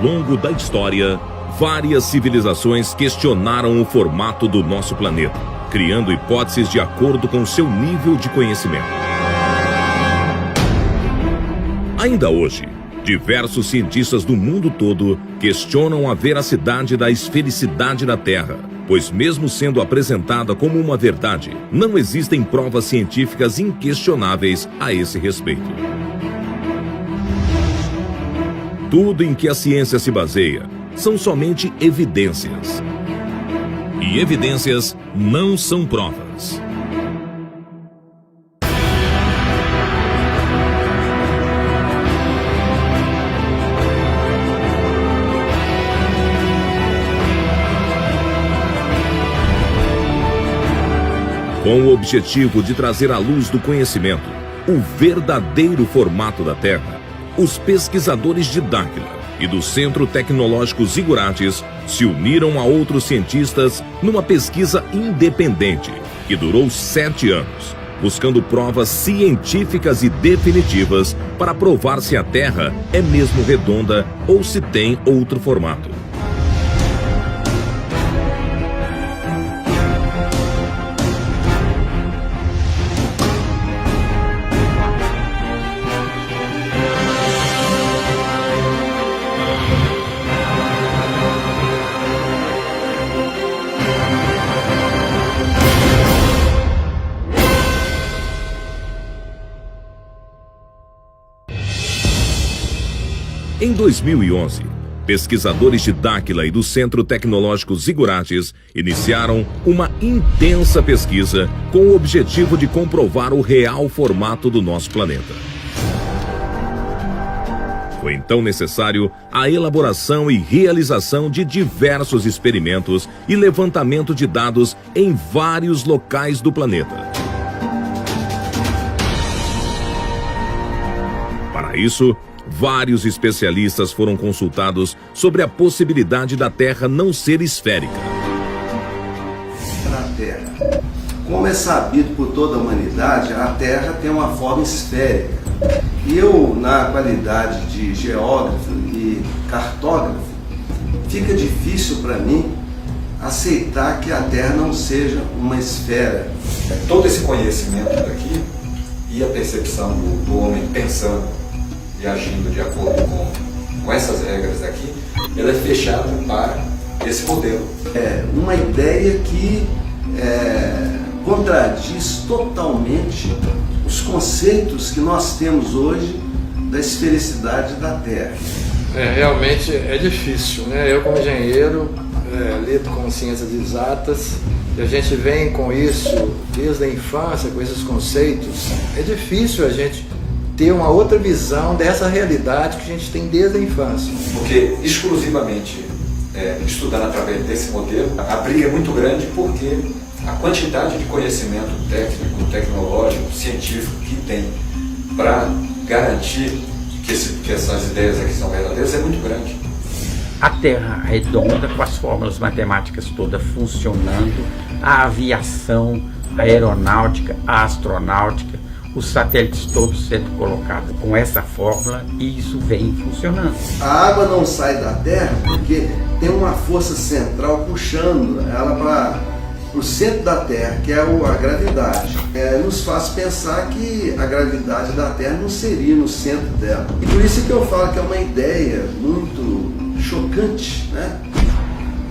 longo da história, várias civilizações questionaram o formato do nosso planeta, criando hipóteses de acordo com seu nível de conhecimento. Ainda hoje, diversos cientistas do mundo todo questionam a veracidade da esfericidade da Terra, pois mesmo sendo apresentada como uma verdade, não existem provas científicas inquestionáveis a esse respeito. Tudo em que a ciência se baseia são somente evidências. E evidências não são provas. Com o objetivo de trazer à luz do conhecimento o verdadeiro formato da Terra, os pesquisadores de Dáquila e do Centro Tecnológico Zigurates se uniram a outros cientistas numa pesquisa independente que durou 7 anos, buscando provas científicas e definitivas para provar se a Terra é mesmo redonda ou se tem outro formato. Em 2011, pesquisadores de Dáquila e do Centro Tecnológico Zigurates iniciaram uma intensa pesquisa com o objetivo de comprovar o real formato do nosso planeta. Foi então necessário a elaboração e realização de diversos experimentos e levantamento de dados em vários locais do planeta. Para isso, vários especialistas foram consultados sobre a possibilidade da Terra não ser esférica. Na Terra, como é sabido por toda a humanidade, a Terra tem uma forma esférica. E eu, na qualidade de geógrafo e cartógrafo, fica difícil para mim aceitar que a Terra não seja uma esfera. Todo esse conhecimento daqui e a percepção do homem pensando e agindo de acordo com essas regras aqui, ela é fechada para esse modelo. É uma ideia que contradiz totalmente os conceitos que nós temos hoje da esfericidade da Terra. Realmente é difícil, né? Eu como engenheiro lido com ciências exatas e a gente vem com isso desde a infância, com esses conceitos. É difícil a gente ter uma outra visão dessa realidade que a gente tem desde a infância. Porque exclusivamente estudando através desse modelo, a briga é muito grande porque a quantidade de conhecimento técnico, tecnológico, científico que tem para garantir que essas ideias aqui são verdadeiras é muito grande. A Terra redonda, com as fórmulas matemáticas todas funcionando, a aviação, a aeronáutica, a astronáutica, os satélites todos sendo colocados com essa fórmula, e isso vem funcionando. A água não sai da Terra porque tem uma força central puxando ela para o centro da Terra, que é a gravidade. Nos faz pensar que a gravidade da Terra não seria no centro dela. E por isso que eu falo que é uma ideia muito chocante, né?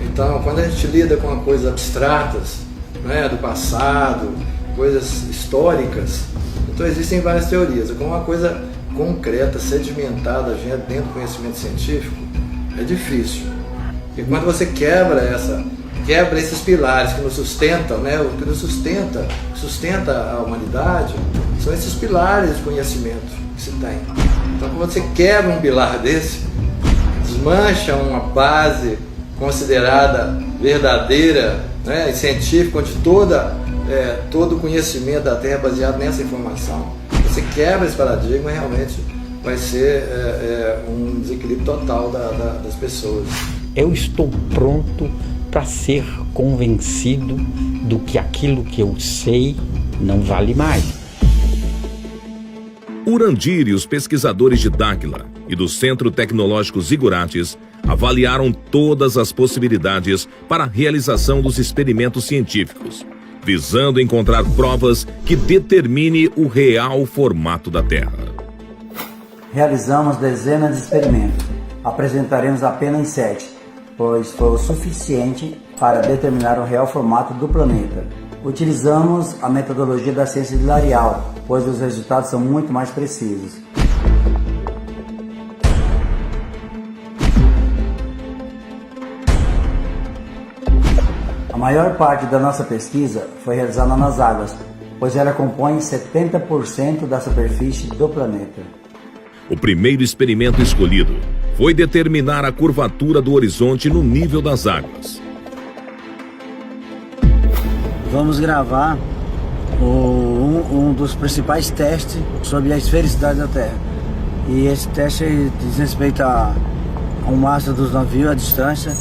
Então, quando a gente lida com coisas abstratas, né, do passado, coisas históricas, então existem várias teorias. Com uma coisa concreta, sedimentada dentro do conhecimento científico, é difícil. E quando você quebra esses pilares que nos sustentam, né, o que nos sustenta a humanidade, são esses pilares de conhecimento que se tem. Então, quando você quebra um pilar desse, desmancha uma base considerada verdadeira, né, e científica, onde todo o conhecimento da Terra é baseado nessa informação. Você quebra esse paradigma e realmente vai ser um desequilíbrio total das pessoas. Eu estou pronto para ser convencido do que aquilo que eu sei não vale mais. Urandir e os pesquisadores de Dáquila e do Centro Tecnológico Zigurates avaliaram todas as possibilidades para a realização dos experimentos científicos, visando encontrar provas que determine o real formato da Terra. Realizamos dezenas de experimentos. Apresentaremos apenas 7, pois foi o suficiente para determinar o real formato do planeta. Utilizamos a metodologia da ciência de L'Arial, pois os resultados são muito mais precisos. A maior parte da nossa pesquisa foi realizada nas águas, pois ela compõe 70% da superfície do planeta. O primeiro experimento escolhido foi determinar a curvatura do horizonte no nível das águas. Vamos gravar um dos principais testes sobre a esfericidade da Terra. E esse teste diz respeito ao mastro dos navios, a distância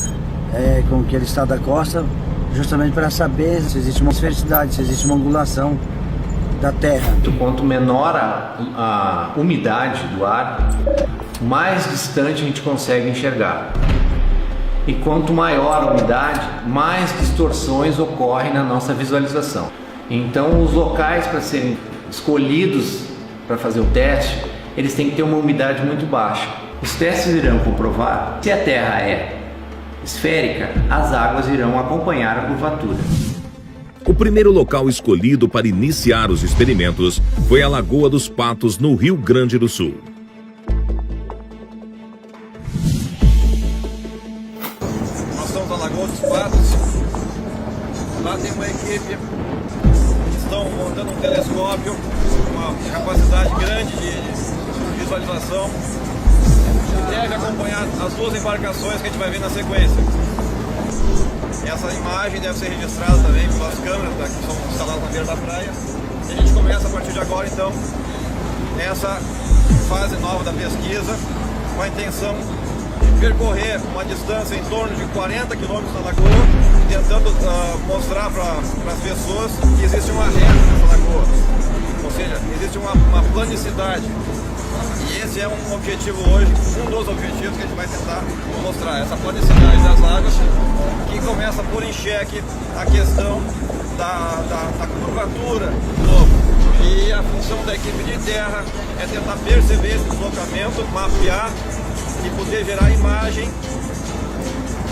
com que ele está da costa, justamente para saber se existe uma esfericidade, se existe uma angulação da Terra. Quanto menor a umidade do ar, mais distante a gente consegue enxergar. E quanto maior a umidade, mais distorções ocorrem na nossa visualização. Então, os locais para serem escolhidos para fazer o teste, eles têm que ter uma umidade muito baixa. Os testes irão comprovar se a Terra é esférica, as águas irão acompanhar a curvatura. O primeiro local escolhido para iniciar os experimentos foi a Lagoa dos Patos, no Rio Grande do Sul. Nós estamos na Lagoa dos Patos. Lá tem uma equipe que estão montando um telescópio com uma capacidade grande de visualização. Deve acompanhar as duas embarcações que a gente vai ver na sequência. Essa imagem deve ser registrada também pelas câmeras que são instaladas na beira da praia. E a gente começa a partir de agora, então, essa fase nova da pesquisa, com a intenção de percorrer uma distância em torno de 40 quilômetros na lagoa, tentando mostrar para as pessoas que existe uma reta nessa lagoa. Ou seja, existe uma planicidade. E esse é um objetivo hoje, um dos objetivos que a gente vai tentar mostrar, essa planicidade das águas, que começa a pôr em xeque a questão da curvatura do globo. E a função da equipe de terra é tentar perceber esse deslocamento, mapear e poder gerar imagem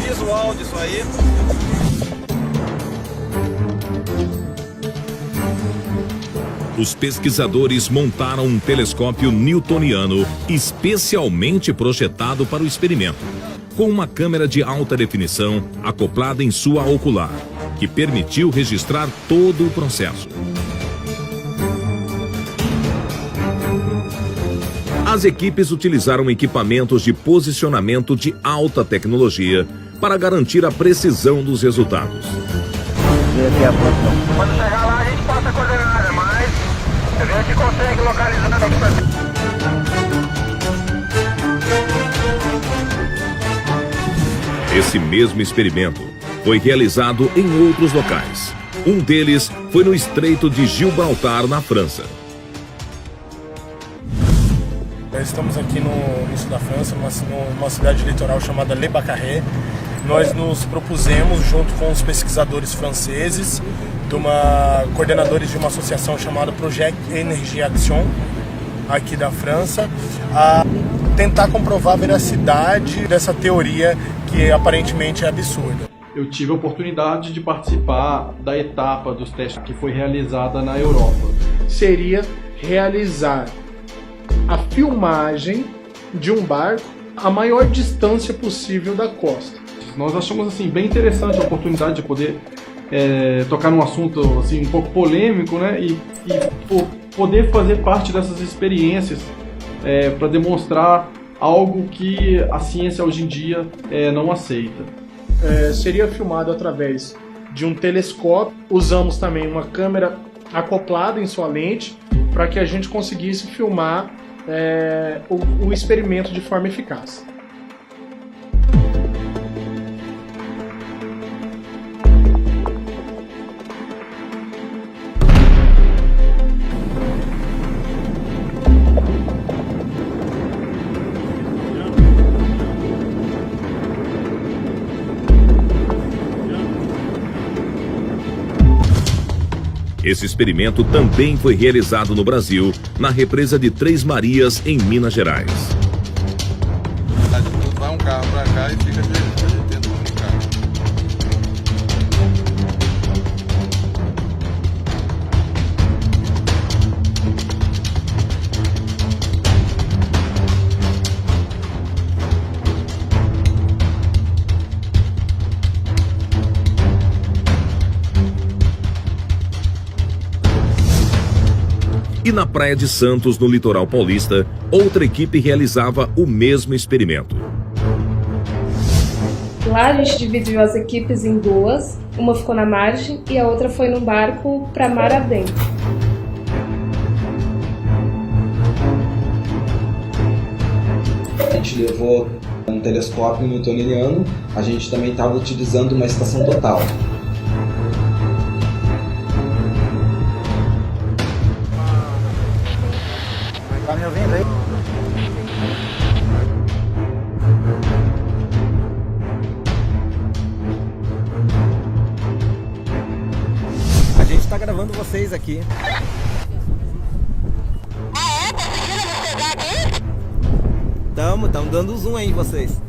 visual disso aí. Os pesquisadores montaram um telescópio newtoniano especialmente projetado para o experimento, com uma câmera de alta definição acoplada em sua ocular, que permitiu registrar todo o processo. As equipes utilizaram equipamentos de posicionamento de alta tecnologia para garantir a precisão dos resultados. Quando chegar lá a gente passa a coordenada, mas a gente consegue localizar Esse mesmo experimento foi realizado em outros locais. Um deles foi no Estreito de Gibraltar, na França. Estamos aqui no sul da França, numa cidade litoral chamada Le Baccaré. Nós nos propusemos, junto com os pesquisadores franceses, coordenadores de uma associação chamada Projet Énergie Action, aqui da França, a tentar comprovar a veracidade dessa teoria que aparentemente é absurda. Eu tive a oportunidade de participar da etapa dos testes que foi realizada na Europa. Seria realizar a filmagem de um barco a maior distância possível da costa. Nós achamos assim bem interessante a oportunidade de poder tocar num assunto assim um pouco polêmico, né? E poder fazer parte dessas experiências para demonstrar algo que a ciência hoje em dia não aceita. Seria filmado através de um telescópio. Usamos também uma câmera acoplada em sua lente para que a gente conseguisse filmar o experimento de forma eficaz. Esse experimento também foi realizado no Brasil, na represa de Três Marias, em Minas Gerais. Vai um carro para cá e fica tentando comunicar. E na Praia de Santos, no litoral paulista, outra equipe realizava o mesmo experimento. Lá a gente dividiu as equipes em duas, uma ficou na margem e a outra foi num barco para mar adentro. A gente levou um telescópio newtoniano, a gente também estava utilizando uma estação total. Tá me ouvindo aí? A gente está gravando vocês aqui. Tamo dando zoom aí em vocês.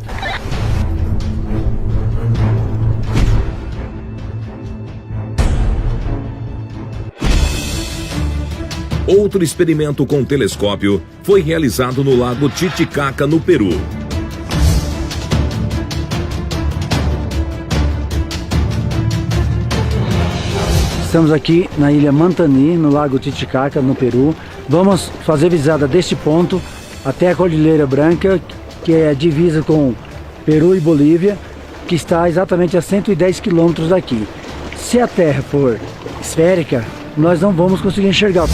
Outro experimento com telescópio foi realizado no lago Titicaca, no Peru. Estamos aqui na ilha Mantani, no lago Titicaca, no Peru. Vamos fazer visada deste ponto até a Cordilheira Branca, que é divisa com Peru e Bolívia, que está exatamente a 110 quilômetros daqui. Se a Terra for esférica, nós não vamos conseguir enxergar.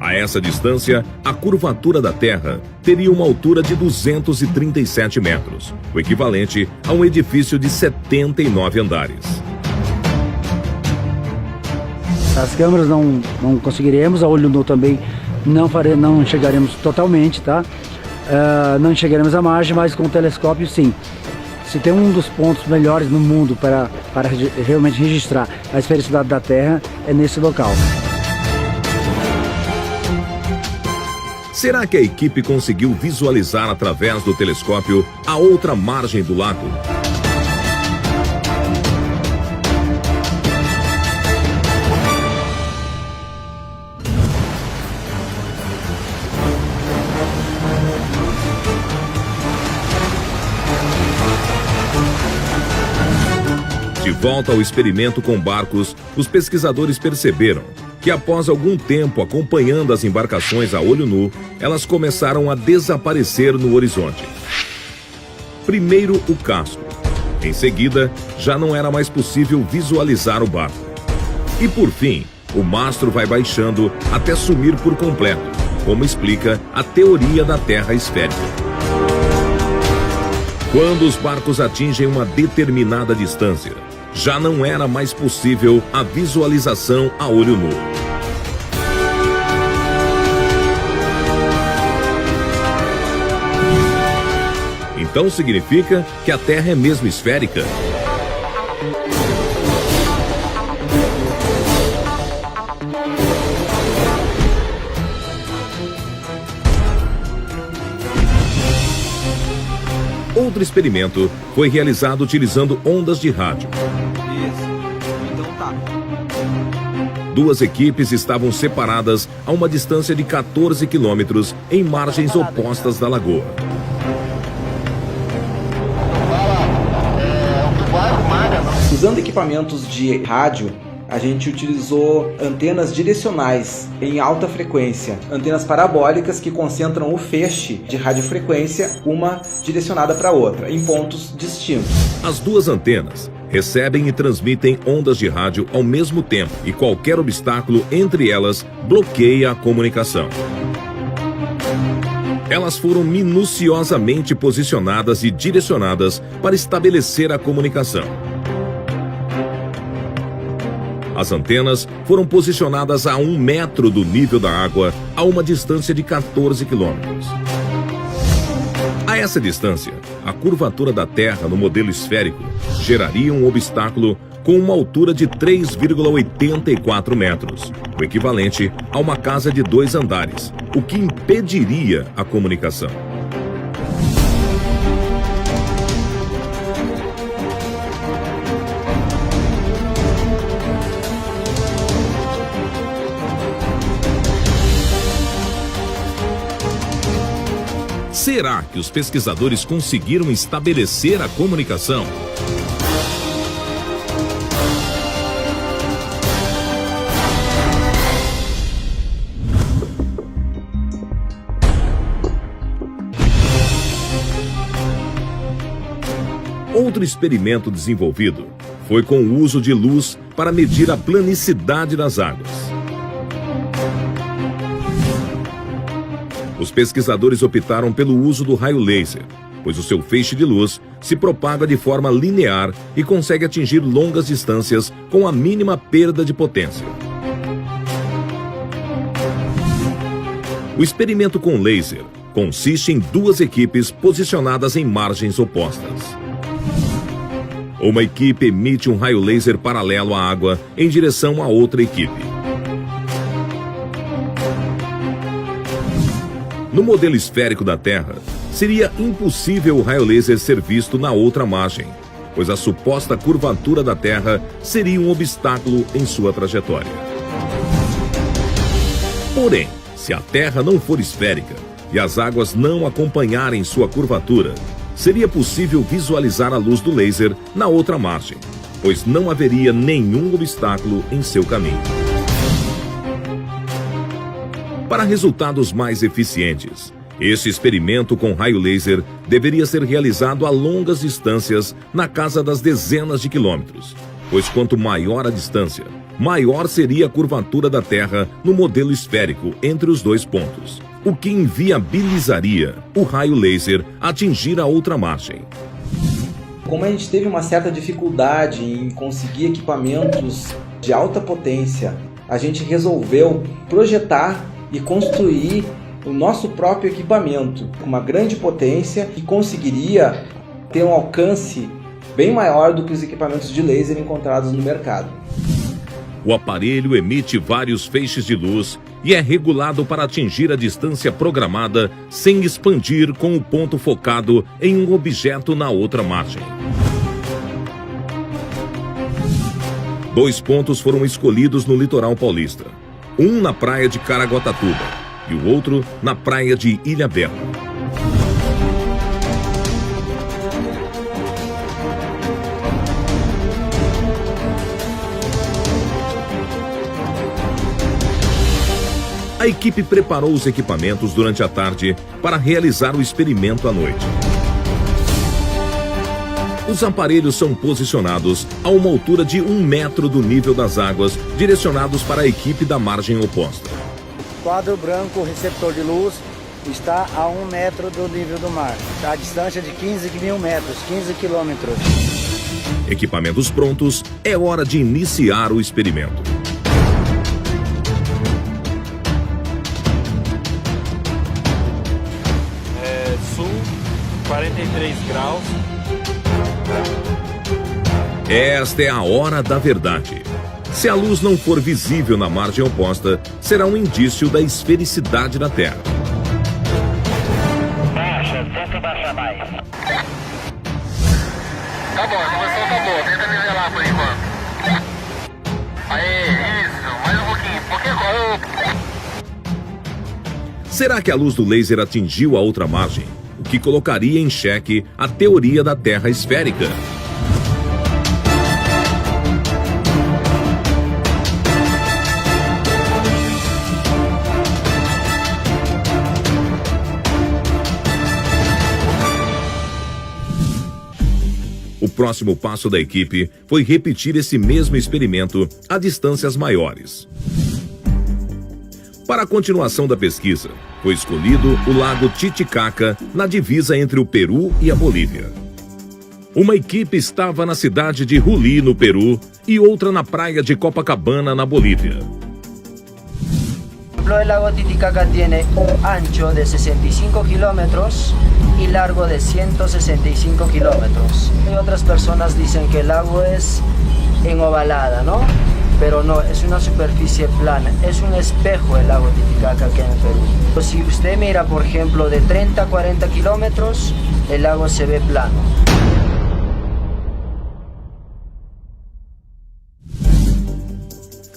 A essa distância, a curvatura da Terra teria uma altura de 237 metros, o equivalente a um edifício de 79 andares. As câmeras não conseguiremos, a olho nu também não enxergaremos totalmente, tá? Não enxergaremos a margem, mas com o telescópio sim. Se tem um dos pontos melhores no mundo para realmente registrar a esfericidade da Terra, é nesse local. Será que a equipe conseguiu visualizar através do telescópio a outra margem do lago? De volta ao experimento com barcos, os pesquisadores perceberam que após algum tempo acompanhando as embarcações a olho nu, elas começaram a desaparecer no horizonte. Primeiro o casco. Em seguida, já não era mais possível visualizar o barco. E por fim, o mastro vai baixando até sumir por completo, como explica a teoria da Terra esférica. Quando os barcos atingem uma determinada distância, já não era mais possível a visualização a olho nu. Então significa que a Terra é mesmo esférica? Outro experimento foi realizado utilizando ondas de rádio. Duas equipes estavam separadas a uma distância de 14 quilômetros em margens opostas da lagoa. Usando equipamentos de rádio, a gente utilizou antenas direcionais em alta frequência, antenas parabólicas que concentram o feixe de radiofrequência, uma direcionada para a outra, em pontos distintos. As duas antenas recebem e transmitem ondas de rádio ao mesmo tempo e qualquer obstáculo entre elas bloqueia a comunicação. Elas foram minuciosamente posicionadas e direcionadas para estabelecer a comunicação. As antenas foram posicionadas a 1 metro do nível da água, a uma distância de 14 quilômetros. A essa distância, a curvatura da Terra no modelo esférico geraria um obstáculo com uma altura de 3,84 metros, o equivalente a uma casa de 2 andares, o que impediria a comunicação. Será que os pesquisadores conseguiram estabelecer a comunicação? Outro experimento desenvolvido foi com o uso de luz para medir a planicidade das águas. Os pesquisadores optaram pelo uso do raio laser, pois o seu feixe de luz se propaga de forma linear e consegue atingir longas distâncias com a mínima perda de potência. O experimento com laser consiste em 2 equipes posicionadas em margens opostas. Uma equipe emite um raio laser paralelo à água em direção à outra equipe. No modelo esférico da Terra, seria impossível o raio laser ser visto na outra margem, pois a suposta curvatura da Terra seria um obstáculo em sua trajetória. Porém, se a Terra não for esférica e as águas não acompanharem sua curvatura, seria possível visualizar a luz do laser na outra margem, pois não haveria nenhum obstáculo em seu caminho. Para resultados mais eficientes, esse experimento com raio laser deveria ser realizado a longas distâncias, na casa das dezenas de quilômetros, pois quanto maior a distância, maior seria a curvatura da Terra no modelo esférico entre os 2 pontos, o que inviabilizaria o raio laser atingir a outra margem. Como a gente teve uma certa dificuldade em conseguir equipamentos de alta potência, a gente resolveu projetar e construir o nosso próprio equipamento com uma grande potência que conseguiria ter um alcance bem maior do que os equipamentos de laser encontrados no mercado. O aparelho emite vários feixes de luz e é regulado para atingir a distância programada sem expandir com o ponto focado em um objeto na outra margem. 2 pontos foram escolhidos no litoral paulista. Um na praia de Caraguatatuba e o outro na praia de Ilhabela. A equipe preparou os equipamentos durante a tarde para realizar o experimento à noite. Os aparelhos são posicionados a uma altura de 1 metro do nível das águas, direcionados para a equipe da margem oposta. O quadro branco, receptor de luz, está a 1 metro do nível do mar, a distância de 15 mil metros, 15 quilômetros. Equipamentos prontos, é hora de iniciar o experimento. Sul, 43 graus. Esta é a hora da verdade. Se a luz não for visível na margem oposta, será um indício da esfericidade da Terra. Baixa, tenta baixar mais. Tá bom, a conversão tá boa, tenta nivelar por enquanto. Aí, isso, mais um pouquinho, Será que a luz do laser atingiu a outra margem, o que colocaria em xeque a teoria da Terra esférica? O próximo passo da equipe foi repetir esse mesmo experimento a distâncias maiores. Para a continuação da pesquisa, foi escolhido o lago Titicaca, na divisa entre o Peru e a Bolívia. Uma equipe estava na cidade de Juli, no Peru, e outra na praia de Copacabana, na Bolívia. ejemplo, el lago Titicaca tiene un ancho de 65 kilómetros y largo de 165 kilómetros. Y otras personas dicen que el lago es enovalada, ¿no? Pero no, es una superficie plana, es un espejo el lago Titicaca aquí en el Perú. Pues si usted mira, por ejemplo, de 30 a 40 kilómetros, el lago se ve plano.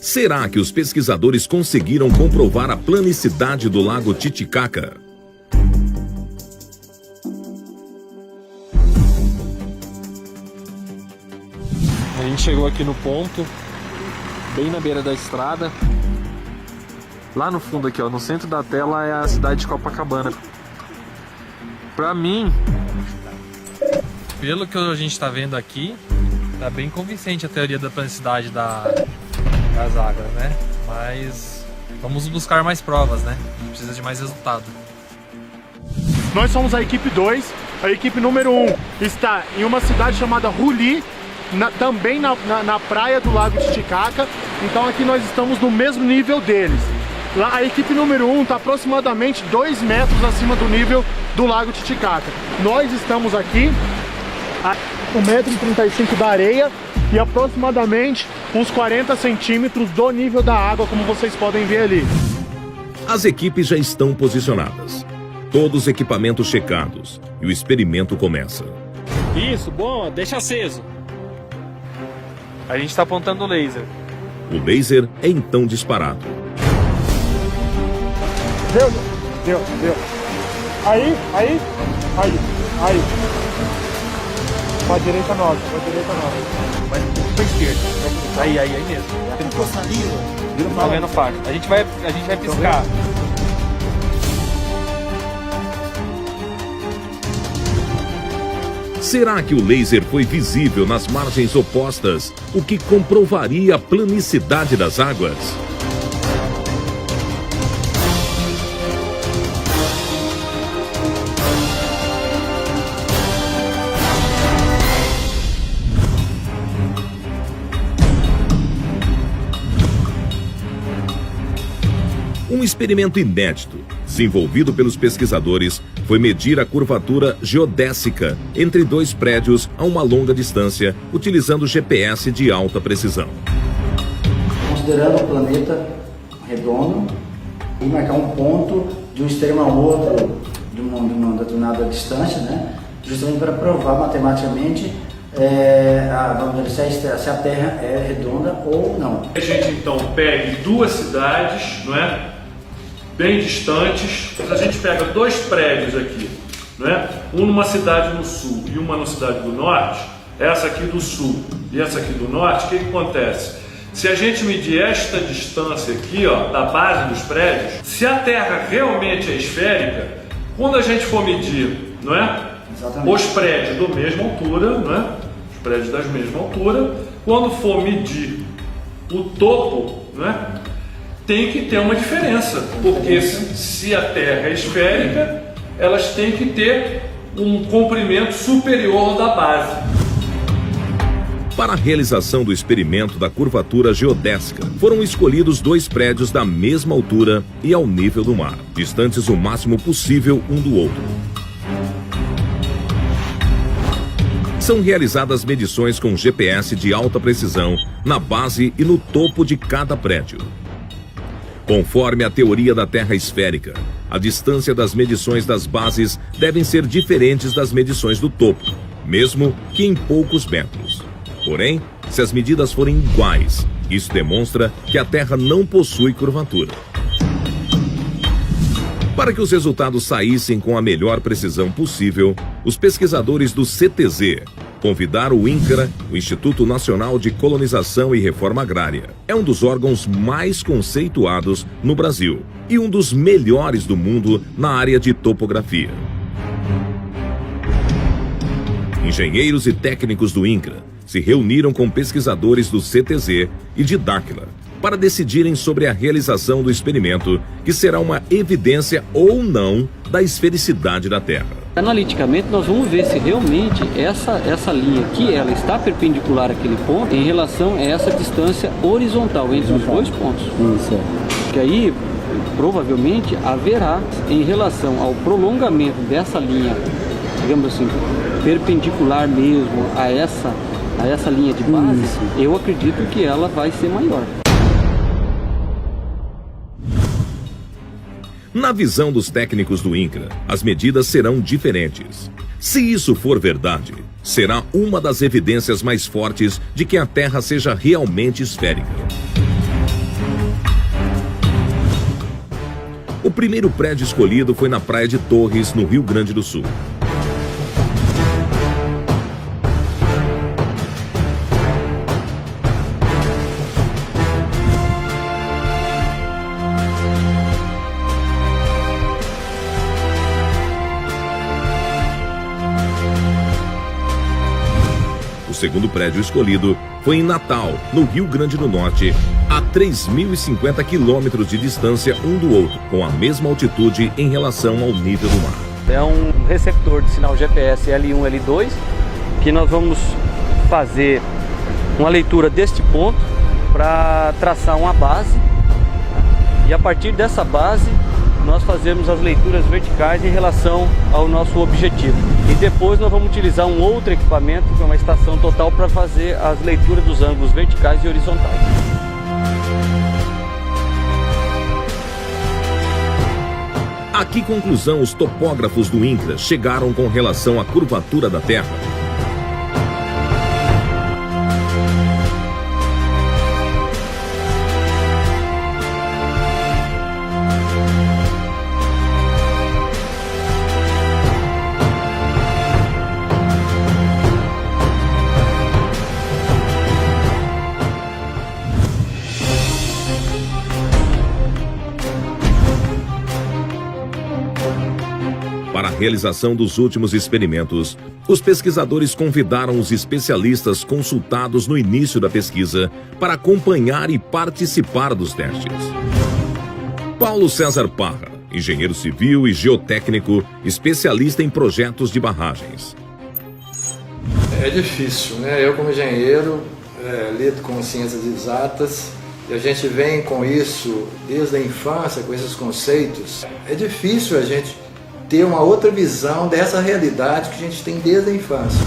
Será que os pesquisadores conseguiram comprovar a planicidade do lago Titicaca? A gente chegou aqui no ponto, bem na beira da estrada. Lá no fundo aqui, ó, no centro da tela é a cidade de Copacabana. Pra mim, pelo que a gente tá vendo aqui, tá bem convincente a teoria da planicidade das águas, né? Mas vamos buscar mais provas, né? A gente precisa de mais resultado. Nós somos a equipe 2, a equipe número 1 está em uma cidade chamada Ruli, também na praia do Lago Titicaca, então aqui nós estamos no mesmo nível deles. Lá, a equipe número 1 está aproximadamente 2 metros acima do nível do Lago Titicaca. Nós estamos aqui a 1,35 m da areia e aproximadamente uns 40 centímetros do nível da água, como vocês podem ver ali. As equipes já estão posicionadas, todos os equipamentos checados e o experimento começa. Isso, bom, deixa aceso. A gente está apontando o laser. O laser é então disparado. Deu. Aí. Pra direita nossa. Vai pra esquerda. Aí mesmo. Ficou saliva. Tá vendo, Fábio? A gente vai piscar. Será que o laser foi visível nas margens opostas, o que comprovaria a planicidade das águas? Um experimento inédito, desenvolvido pelos pesquisadores, foi medir a curvatura geodésica entre 2 prédios a uma longa distância, utilizando GPS de alta precisão. Considerando o planeta redondo e marcar um ponto de um extremo ao outro de uma determinada distância, né? Justamente para provar matematicamente vamos dizer, se a Terra é redonda ou não. A gente então pegue 2 cidades, não é? Bem distantes. Se a gente pega 2 prédios aqui, não é? Um numa cidade no sul e uma na cidade do norte, essa aqui do sul e essa aqui do norte, o que acontece? Se a gente medir esta distância aqui, ó, da base dos prédios, se a Terra realmente é esférica, quando a gente for medir, não é? Exatamente. Os prédios da mesma altura, não é? Os prédios da mesma altura, quando for medir o topo, não é? Tem que ter uma diferença, porque se a Terra é esférica, elas têm que ter um comprimento superior da base. Para a realização do experimento da curvatura geodésica, foram escolhidos 2 prédios da mesma altura e ao nível do mar, distantes o máximo possível um do outro. São realizadas medições com GPS de alta precisão na base e no topo de cada prédio. Conforme a teoria da Terra esférica, a distância das medições das bases devem ser diferentes das medições do topo, mesmo que em poucos metros. Porém, se as medidas forem iguais, isso demonstra que a Terra não possui curvatura. Para que os resultados saíssem com a melhor precisão possível, os pesquisadores do CTZ convidaram o INCRA, o Instituto Nacional de Colonização e Reforma Agrária. É um dos órgãos mais conceituados no Brasil e um dos melhores do mundo na área de topografia. Engenheiros e técnicos do INCRA se reuniram com pesquisadores do CTZ e de Dáquila para decidirem sobre a realização do experimento, que será uma evidência ou não da esfericidade da Terra. Analiticamente, nós vamos ver se realmente essa linha aqui, ela está perpendicular àquele ponto em relação a essa distância horizontal entre os 2 pontos. Isso. Porque aí, provavelmente haverá, em relação ao prolongamento dessa linha, digamos assim, perpendicular mesmo a essa linha de base, eu acredito que ela vai ser maior. Na visão dos técnicos do INCRA, as medidas serão diferentes. Se isso for verdade, será uma das evidências mais fortes de que a Terra seja realmente esférica. O primeiro prédio escolhido foi na Praia de Torres, no Rio Grande do Sul. O segundo prédio escolhido foi em Natal, no Rio Grande do Norte, a 3.050 quilômetros de distância um do outro, com a mesma altitude em relação ao nível do mar. É um receptor de sinal GPS L1, L2, que nós vamos fazer uma leitura deste ponto para traçar uma base, e a partir dessa base nós fazemos as leituras verticais em relação ao nosso objetivo. E depois nós vamos utilizar um outro equipamento, que é uma estação total, para fazer as leituras dos ângulos verticais e horizontais. A que conclusão os topógrafos do INCRA chegaram com relação à curvatura da Terra? Para a realização dos últimos experimentos, os pesquisadores convidaram os especialistas consultados no início da pesquisa para acompanhar e participar dos testes. Paulo César Parra, engenheiro civil e geotécnico, especialista em projetos de barragens. É difícil, né? Eu como engenheiro lido com ciências exatas e a gente vem com isso desde a infância, com esses conceitos. É difícil a gente ter uma outra visão dessa realidade que a gente tem desde a infância.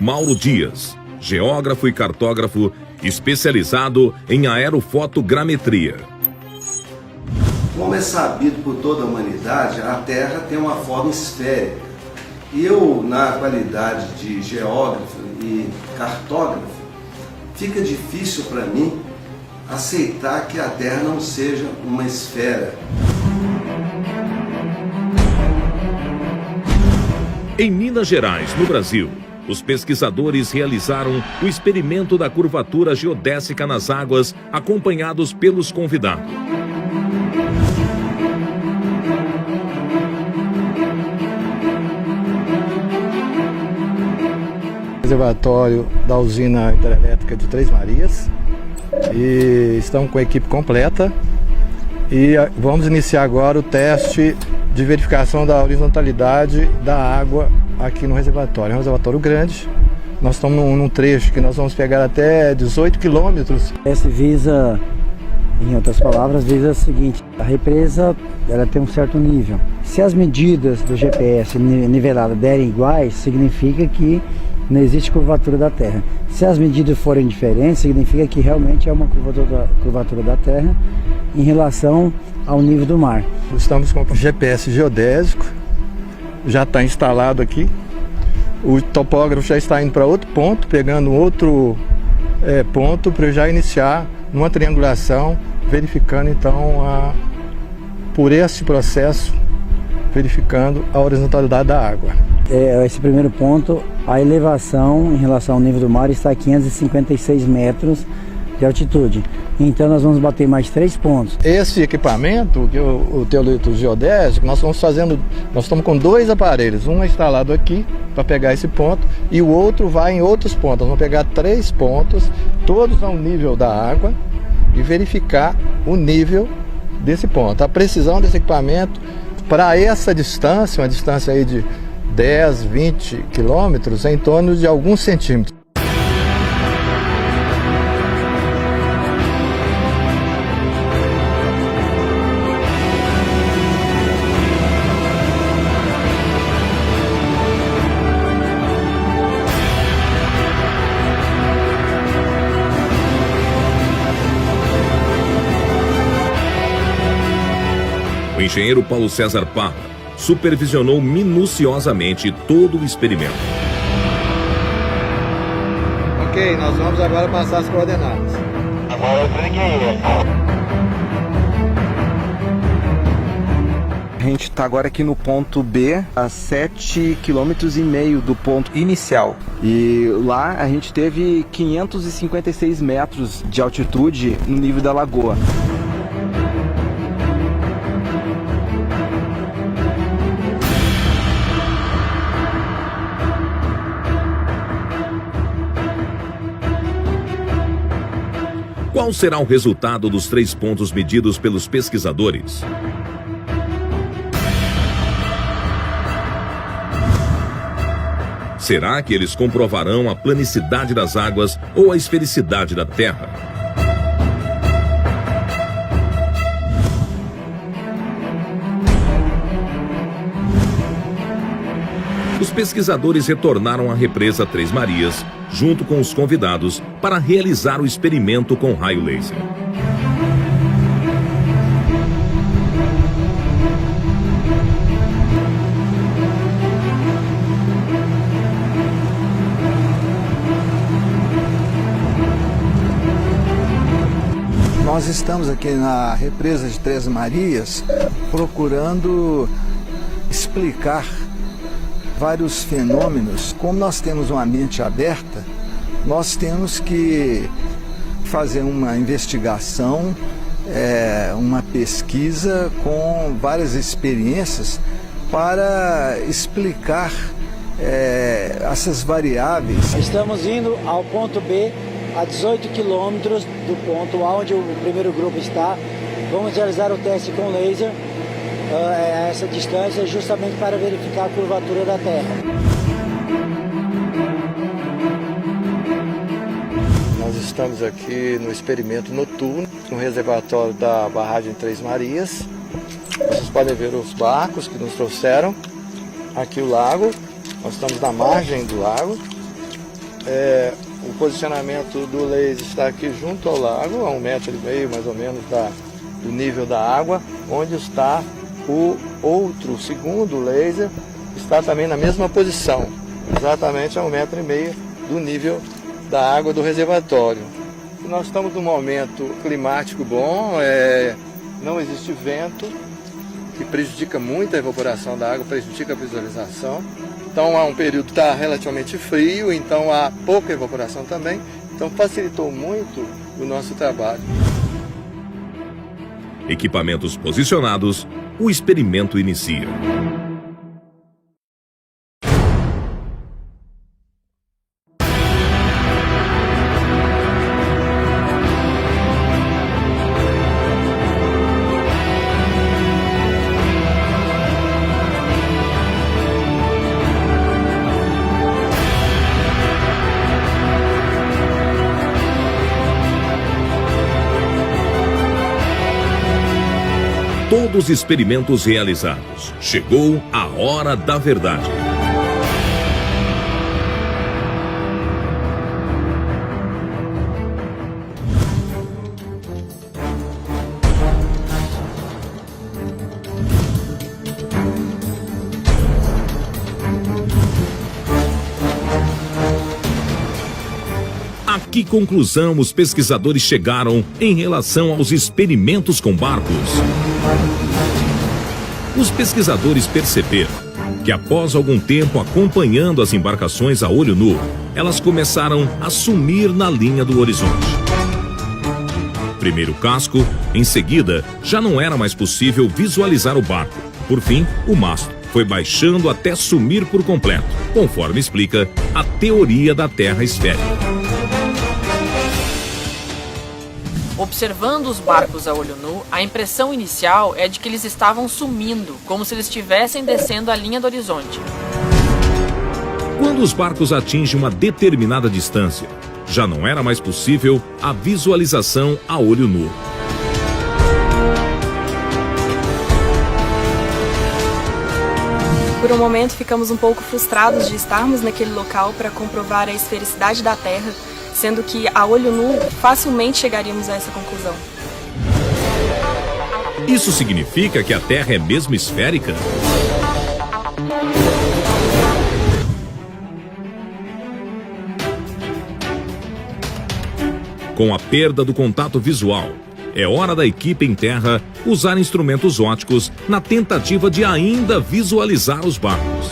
Mauro Dias, geógrafo e cartógrafo, especializado em aerofotogrametria. Como é sabido por toda a humanidade, a Terra tem uma forma esférica. E eu, na qualidade de geógrafo e cartógrafo, fica difícil para mim aceitar que a Terra não seja uma esfera. Em Minas Gerais, no Brasil, os pesquisadores realizaram o experimento da curvatura geodésica nas águas, acompanhados pelos convidados. Reservatório da usina hidrelétrica de Três Marias, e estamos com a equipe completa e vamos iniciar agora o teste de verificação da horizontalidade da água aqui no reservatório. É um reservatório grande, nós estamos num trecho que nós vamos pegar até 18 quilômetros. Esse visa, em outras palavras, visa o seguinte: a represa ela tem um certo nível. Se as medidas do GPS nivelada derem iguais, significa que não existe curvatura da Terra. Se as medidas forem diferentes, significa que realmente é uma curvatura da Terra em relação ao nível do mar. Estamos com o GPS geodésico, já está instalado aqui. O topógrafo já está indo para outro ponto, pegando outro ponto para já iniciar numa triangulação, verificando então por esse processo, verificando a horizontalidade da água. Esse primeiro ponto, a elevação em relação ao nível do mar está a 556 metros de altitude. Então nós vamos bater mais 3 pontos. Esse equipamento, que o teolito geodésico, nós estamos com 2 aparelhos. Um é instalado aqui para pegar esse ponto e o outro vai em outros pontos. Nós vamos pegar 3 pontos, todos ao nível da água, e verificar o nível desse ponto. A precisão desse equipamento para essa distância, uma distância aí de 10, 20 quilômetros, é em torno de alguns centímetros. O engenheiro Paulo César Parra supervisionou minuciosamente todo o experimento. Ok, nós vamos agora passar as coordenadas. Agora eu cliquei. A gente está agora aqui no ponto B, a 7,5 km do ponto inicial. E lá a gente teve 556 metros de altitude no nível da lagoa. Qual será o resultado dos 3 pontos medidos pelos pesquisadores? Será que eles comprovarão a planicidade das águas ou a esfericidade da Terra? Os pesquisadores retornaram à represa Três Marias, junto com os convidados, para realizar o experimento com raio laser. Nós estamos aqui na represa de Três Marias procurando explicar vários fenômenos. Como nós temos uma mente aberta, nós temos que fazer uma investigação, uma pesquisa com várias experiências para explicar essas variáveis. Estamos indo ao ponto B, a 18 quilômetros do ponto onde o primeiro grupo está. Vamos realizar o teste com laser a essa distância, justamente para verificar a curvatura da Terra. Nós estamos aqui no experimento noturno, no reservatório da barragem Três Marias. Vocês podem ver os barcos que nos trouxeram. Aqui o lago, nós estamos na margem do lago. O posicionamento do laser está aqui junto ao lago, a 1,5 metro mais ou menos do nível da água, onde está o outro segundo laser, está também na mesma posição, exatamente a 1,5 metro do nível da água do reservatório. Nós estamos num momento climático bom, não existe vento, que prejudica muito a evaporação da água, prejudica a visualização. Então há um período que está relativamente frio, então há pouca evaporação também, então facilitou muito o nosso trabalho. Equipamentos posicionados, o experimento inicia. Todos os experimentos realizados. Chegou a hora da verdade. A que conclusão os pesquisadores chegaram em relação aos experimentos com barcos? Os pesquisadores perceberam que após algum tempo acompanhando as embarcações a olho nu, elas começaram a sumir na linha do horizonte. Primeiro o casco, em seguida, já não era mais possível visualizar o barco. Por fim, o mastro foi baixando até sumir por completo, conforme explica a teoria da Terra esférica. Observando os barcos a olho nu, a impressão inicial é de que eles estavam sumindo, como se eles estivessem descendo a linha do horizonte. Quando os barcos atingem uma determinada distância, já não era mais possível a visualização a olho nu. Por um momento ficamos um pouco frustrados de estarmos naquele local para comprovar a esfericidade da Terra, sendo que a olho nu facilmente chegaríamos a essa conclusão. Isso significa que a Terra é mesmo esférica? Com a perda do contato visual, é hora da equipe em terra usar instrumentos ópticos na tentativa de ainda visualizar os barcos.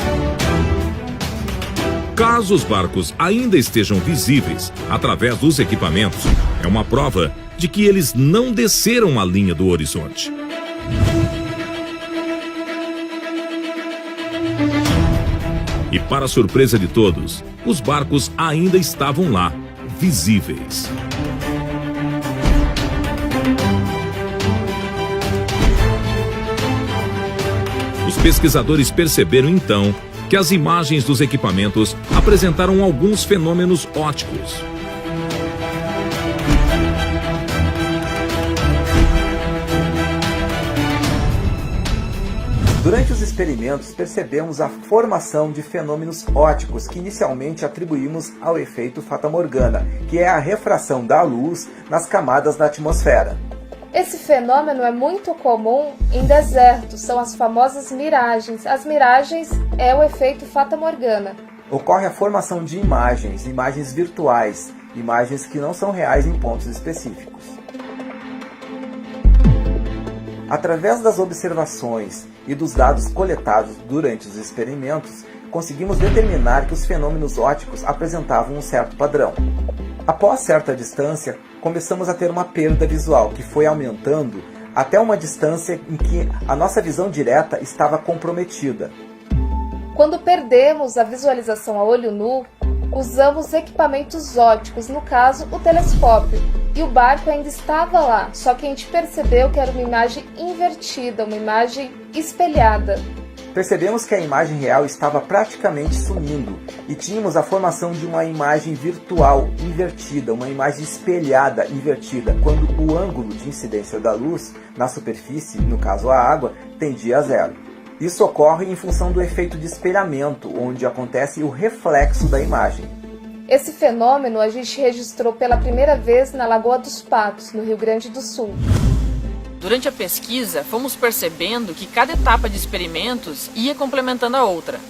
Caso os barcos ainda estejam visíveis através dos equipamentos, é uma prova de que eles não desceram a linha do horizonte. E para surpresa de todos, os barcos ainda estavam lá, visíveis. Os pesquisadores perceberam então que as imagens dos equipamentos apresentaram alguns fenômenos ópticos. Durante os experimentos, percebemos a formação de fenômenos ópticos que inicialmente atribuímos ao efeito fatamorgana, que é a refração da luz nas camadas da atmosfera. Esse fenômeno é muito comum em desertos, são as famosas miragens. As miragens é o efeito fatamorgana. Ocorre a formação de imagens virtuais, imagens que não são reais em pontos específicos. Através das observações e dos dados coletados durante os experimentos, conseguimos determinar que os fenômenos ópticos apresentavam um certo padrão. Após certa distância, começamos a ter uma perda visual que foi aumentando até uma distância em que a nossa visão direta estava comprometida. Quando perdemos a visualização a olho nu, usamos equipamentos ópticos, no caso o telescópio, e o barco ainda estava lá, só que a gente percebeu que era uma imagem invertida, uma imagem espelhada. Percebemos que a imagem real estava praticamente sumindo e tínhamos a formação de uma imagem virtual invertida, uma imagem espelhada invertida, quando o ângulo de incidência da luz na superfície, no caso a água, tendia a zero. Isso ocorre em função do efeito de espelhamento, onde acontece o reflexo da imagem. Esse fenômeno a gente registrou pela primeira vez na Lagoa dos Patos, no Rio Grande do Sul. Durante a pesquisa, fomos percebendo que cada etapa de experimentos ia complementando a outra.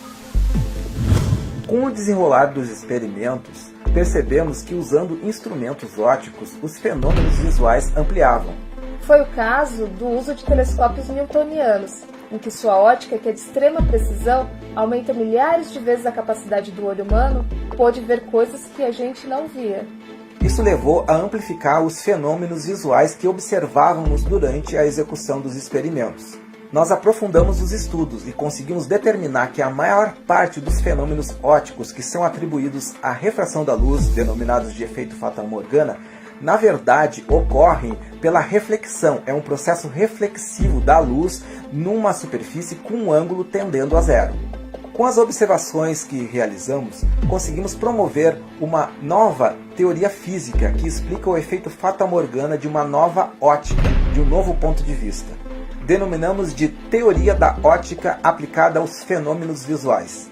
Com o desenrolar dos experimentos, percebemos que usando instrumentos ópticos, os fenômenos visuais ampliavam. Foi o caso do uso de telescópios newtonianos, em que sua ótica, que é de extrema precisão, aumenta milhares de vezes a capacidade do olho humano, pôde ver coisas que a gente não via. Isso levou a amplificar os fenômenos visuais que observávamos durante a execução dos experimentos. Nós aprofundamos os estudos e conseguimos determinar que a maior parte dos fenômenos ópticos que são atribuídos à refração da luz, denominados de efeito fatamorgana, na verdade ocorrem pela reflexão. É um processo reflexivo da luz numa superfície com um ângulo tendendo a zero. Com as observações que realizamos, conseguimos promover uma nova teoria física que explica o efeito fatamorgana de uma nova ótica, de um novo ponto de vista. Denominamos de teoria da ótica aplicada aos fenômenos visuais.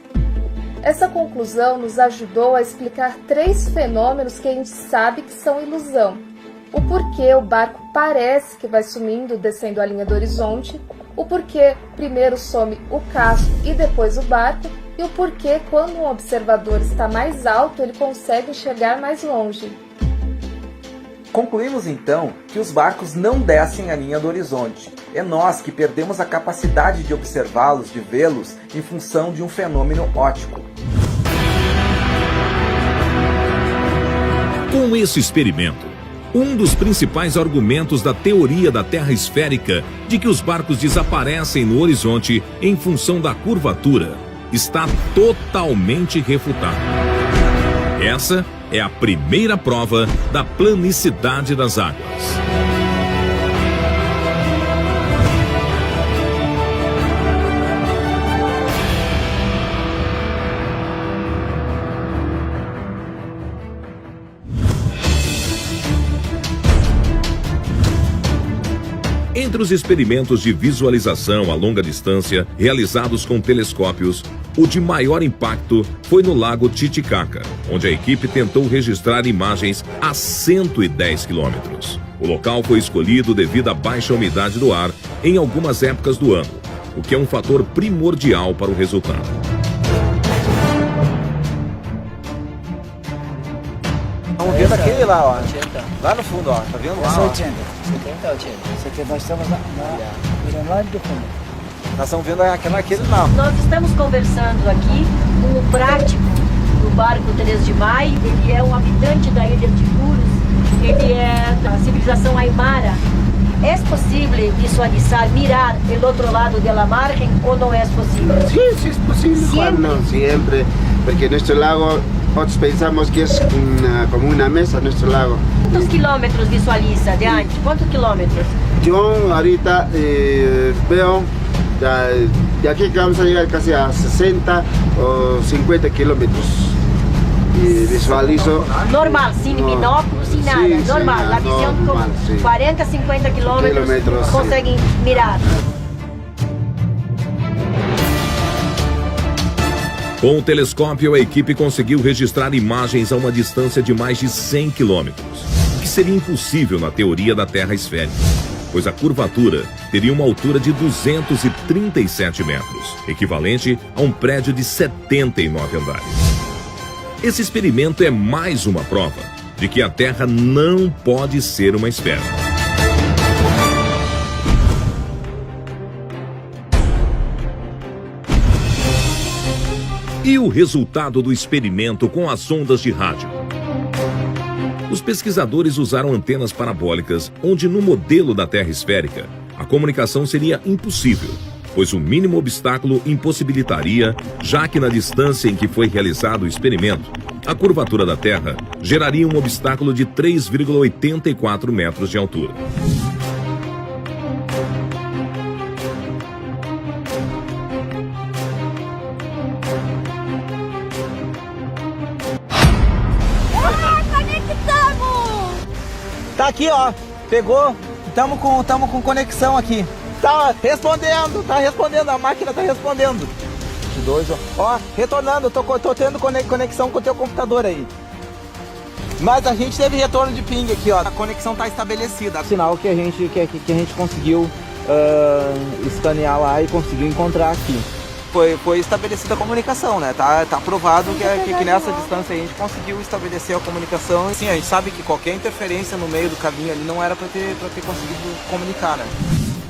Essa conclusão nos ajudou a explicar 3 fenômenos que a gente sabe que são ilusão. O porquê o barco parece que vai sumindo, descendo a linha do horizonte, o porquê primeiro some o casco e depois o barco, e o porquê quando um observador está mais alto ele consegue enxergar mais longe. Concluímos então que os barcos não descem a linha do horizonte. É nós que perdemos a capacidade de observá-los, de vê-los, em função de um fenômeno óptico. Com esse experimento, um dos principais argumentos da teoria da Terra esférica de que os barcos desaparecem no horizonte em função da curvatura está totalmente refutado. Essa é a primeira prova da planicidade das águas. Entre os experimentos de visualização a longa distância realizados com telescópios, o de maior impacto foi no Lago Titicaca, onde a equipe tentou registrar imagens a 110 quilômetros. O local foi escolhido devido à baixa umidade do ar em algumas épocas do ano, o que é um fator primordial para o resultado. Vamos ver daquele lá, ó. Lá no fundo, ó. Tá vendo lá? 80. 70, 80. Isso aqui nós estamos mirando lá do fundo. Nós estamos vendo aquele lá. Nós estamos conversando aqui com o prático do barco 3 de Maio. Ele é um habitante da ilha de Puros. Ele é da civilização Aymara. É possível visualizar, mirar o outro lado da margem ou não é possível? Sí, sí es posible, Juan, no siempre, porque nuestro lago, nosotros pensamos que es como una mesa nuestro lago. Quantos quilômetros visualiza de antes? Quantos quilômetros? Yo ahorita veo de aquí que vamos a llegar casi a 60 o 50 kilómetros. E visualizo. Normal, sem binóculo, sem nada. Sim, normal, sim, a visão normal, com sim. 40, 50 quilômetros conseguem mirar. Com o telescópio, a equipe conseguiu registrar imagens a uma distância de mais de 100 quilômetros, o que seria impossível na teoria da Terra esférica, pois a curvatura teria uma altura de 237 metros, equivalente a um prédio de 79 andares. Esse experimento é mais uma prova de que a Terra não pode ser uma esfera. E o resultado do experimento com as ondas de rádio? Os pesquisadores usaram antenas parabólicas, onde no modelo da Terra esférica, a comunicação seria impossível, pois o mínimo obstáculo impossibilitaria, já que na distância em que foi realizado o experimento, a curvatura da Terra geraria um obstáculo de 3,84 metros de altura. Tá aqui, ó. Pegou. Tamo com conexão aqui. Tá respondendo, a máquina tá respondendo. 2, ó, retornando, tô tendo conexão com o teu computador aí. Mas a gente teve retorno de ping aqui, ó. A conexão tá estabelecida. Sinal que a gente conseguiu escanear lá e conseguiu encontrar aqui. Foi estabelecida a comunicação, né? Tá provado que nessa distância a gente conseguiu estabelecer a comunicação. Sim, a gente sabe que qualquer interferência no meio do caminho ali não era para ter conseguido comunicar, né?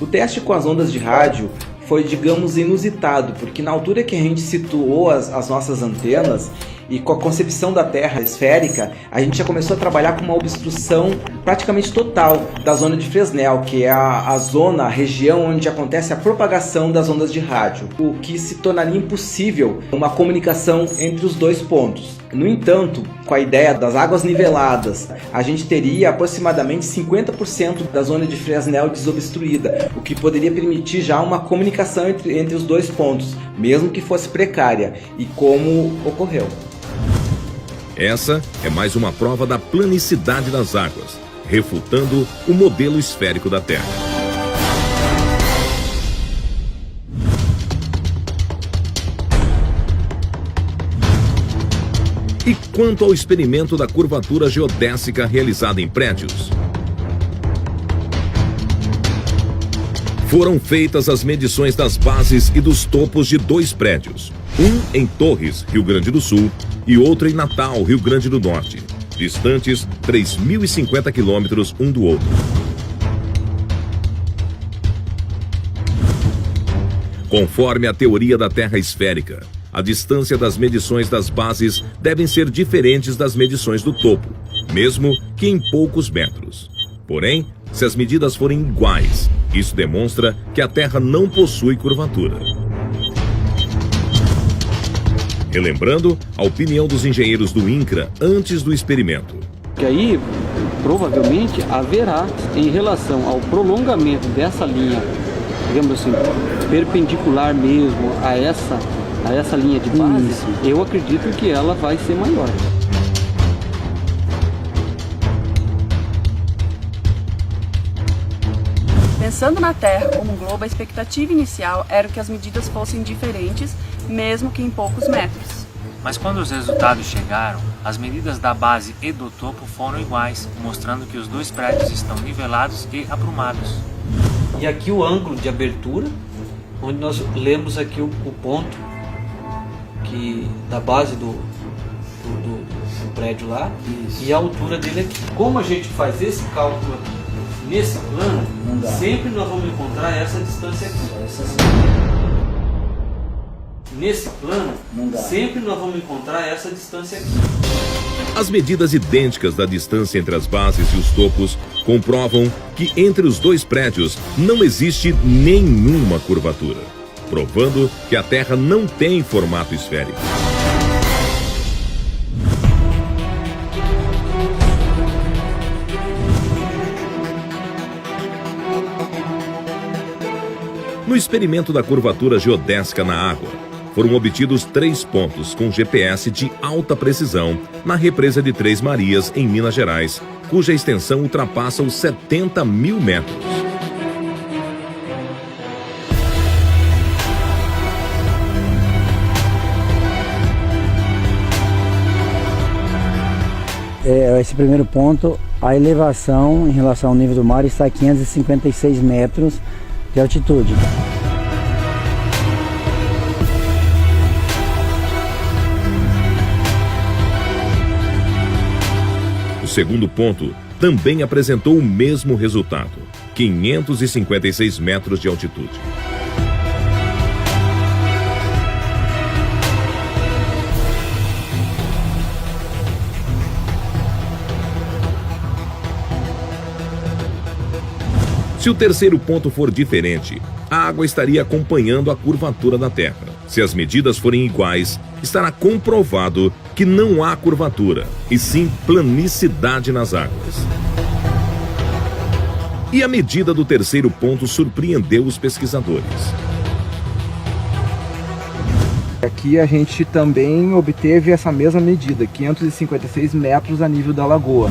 O teste com as ondas de rádio foi, digamos, inusitado, porque na altura que a gente situou as nossas antenas e com a concepção da Terra esférica, a gente já começou a trabalhar com uma obstrução praticamente total da zona de Fresnel, que é a região onde acontece a propagação das ondas de rádio, o que se tornaria impossível uma comunicação entre os dois pontos. No entanto, com a ideia das águas niveladas, a gente teria aproximadamente 50% da zona de Fresnel desobstruída, o que poderia permitir já uma comunicação entre os dois pontos, mesmo que fosse precária, e como ocorreu. Essa é mais uma prova da planicidade das águas, refutando o modelo esférico da Terra. E quanto ao experimento da curvatura geodésica realizada em prédios? Foram feitas as medições das bases e dos topos de 2 prédios, um em Torres, Rio Grande do Sul, e outro em Natal, Rio Grande do Norte, distantes 3.050 quilômetros um do outro. Conforme a teoria da Terra esférica, a distância das medições das bases devem ser diferentes das medições do topo, mesmo que em poucos metros. Porém, se as medidas forem iguais, isso demonstra que a Terra não possui curvatura. Relembrando a opinião dos engenheiros do INCRA antes do experimento. Que aí, provavelmente, haverá, em relação ao prolongamento dessa linha, digamos assim, perpendicular mesmo a essa linha de base, eu acredito que ela vai ser maior. Pensando na Terra como um globo, a expectativa inicial era que as medidas fossem diferentes, mesmo que em poucos metros. Mas quando os resultados chegaram, as medidas da base e do topo foram iguais, mostrando que os 2 prédios estão nivelados e aprumados. E aqui o ângulo de abertura, onde nós lemos aqui o ponto da base do prédio lá. Isso. E a altura dele aqui. Como a gente faz esse cálculo aqui nesse plano, sempre nós vamos encontrar essa distância aqui. Nesse plano, sempre nós vamos encontrar essa distância aqui. As medidas idênticas da distância entre as bases e os topos comprovam que entre os dois prédios não existe nenhuma curvatura, provando que a Terra não tem formato esférico. No experimento da curvatura geodésica na água, foram obtidos 3 pontos com GPS de alta precisão na represa de Três Marias, em Minas Gerais, cuja extensão ultrapassa os 70 mil metros. Esse primeiro ponto, a elevação em relação ao nível do mar está a 556 metros de altitude. O segundo ponto também apresentou o mesmo resultado, 556 metros de altitude. Se o terceiro ponto for diferente, a água estaria acompanhando a curvatura da Terra. Se as medidas forem iguais, estará comprovado que não há curvatura, e sim planicidade nas águas. E a medida do terceiro ponto surpreendeu os pesquisadores. Aqui a gente também obteve essa mesma medida, 556 metros a nível da lagoa.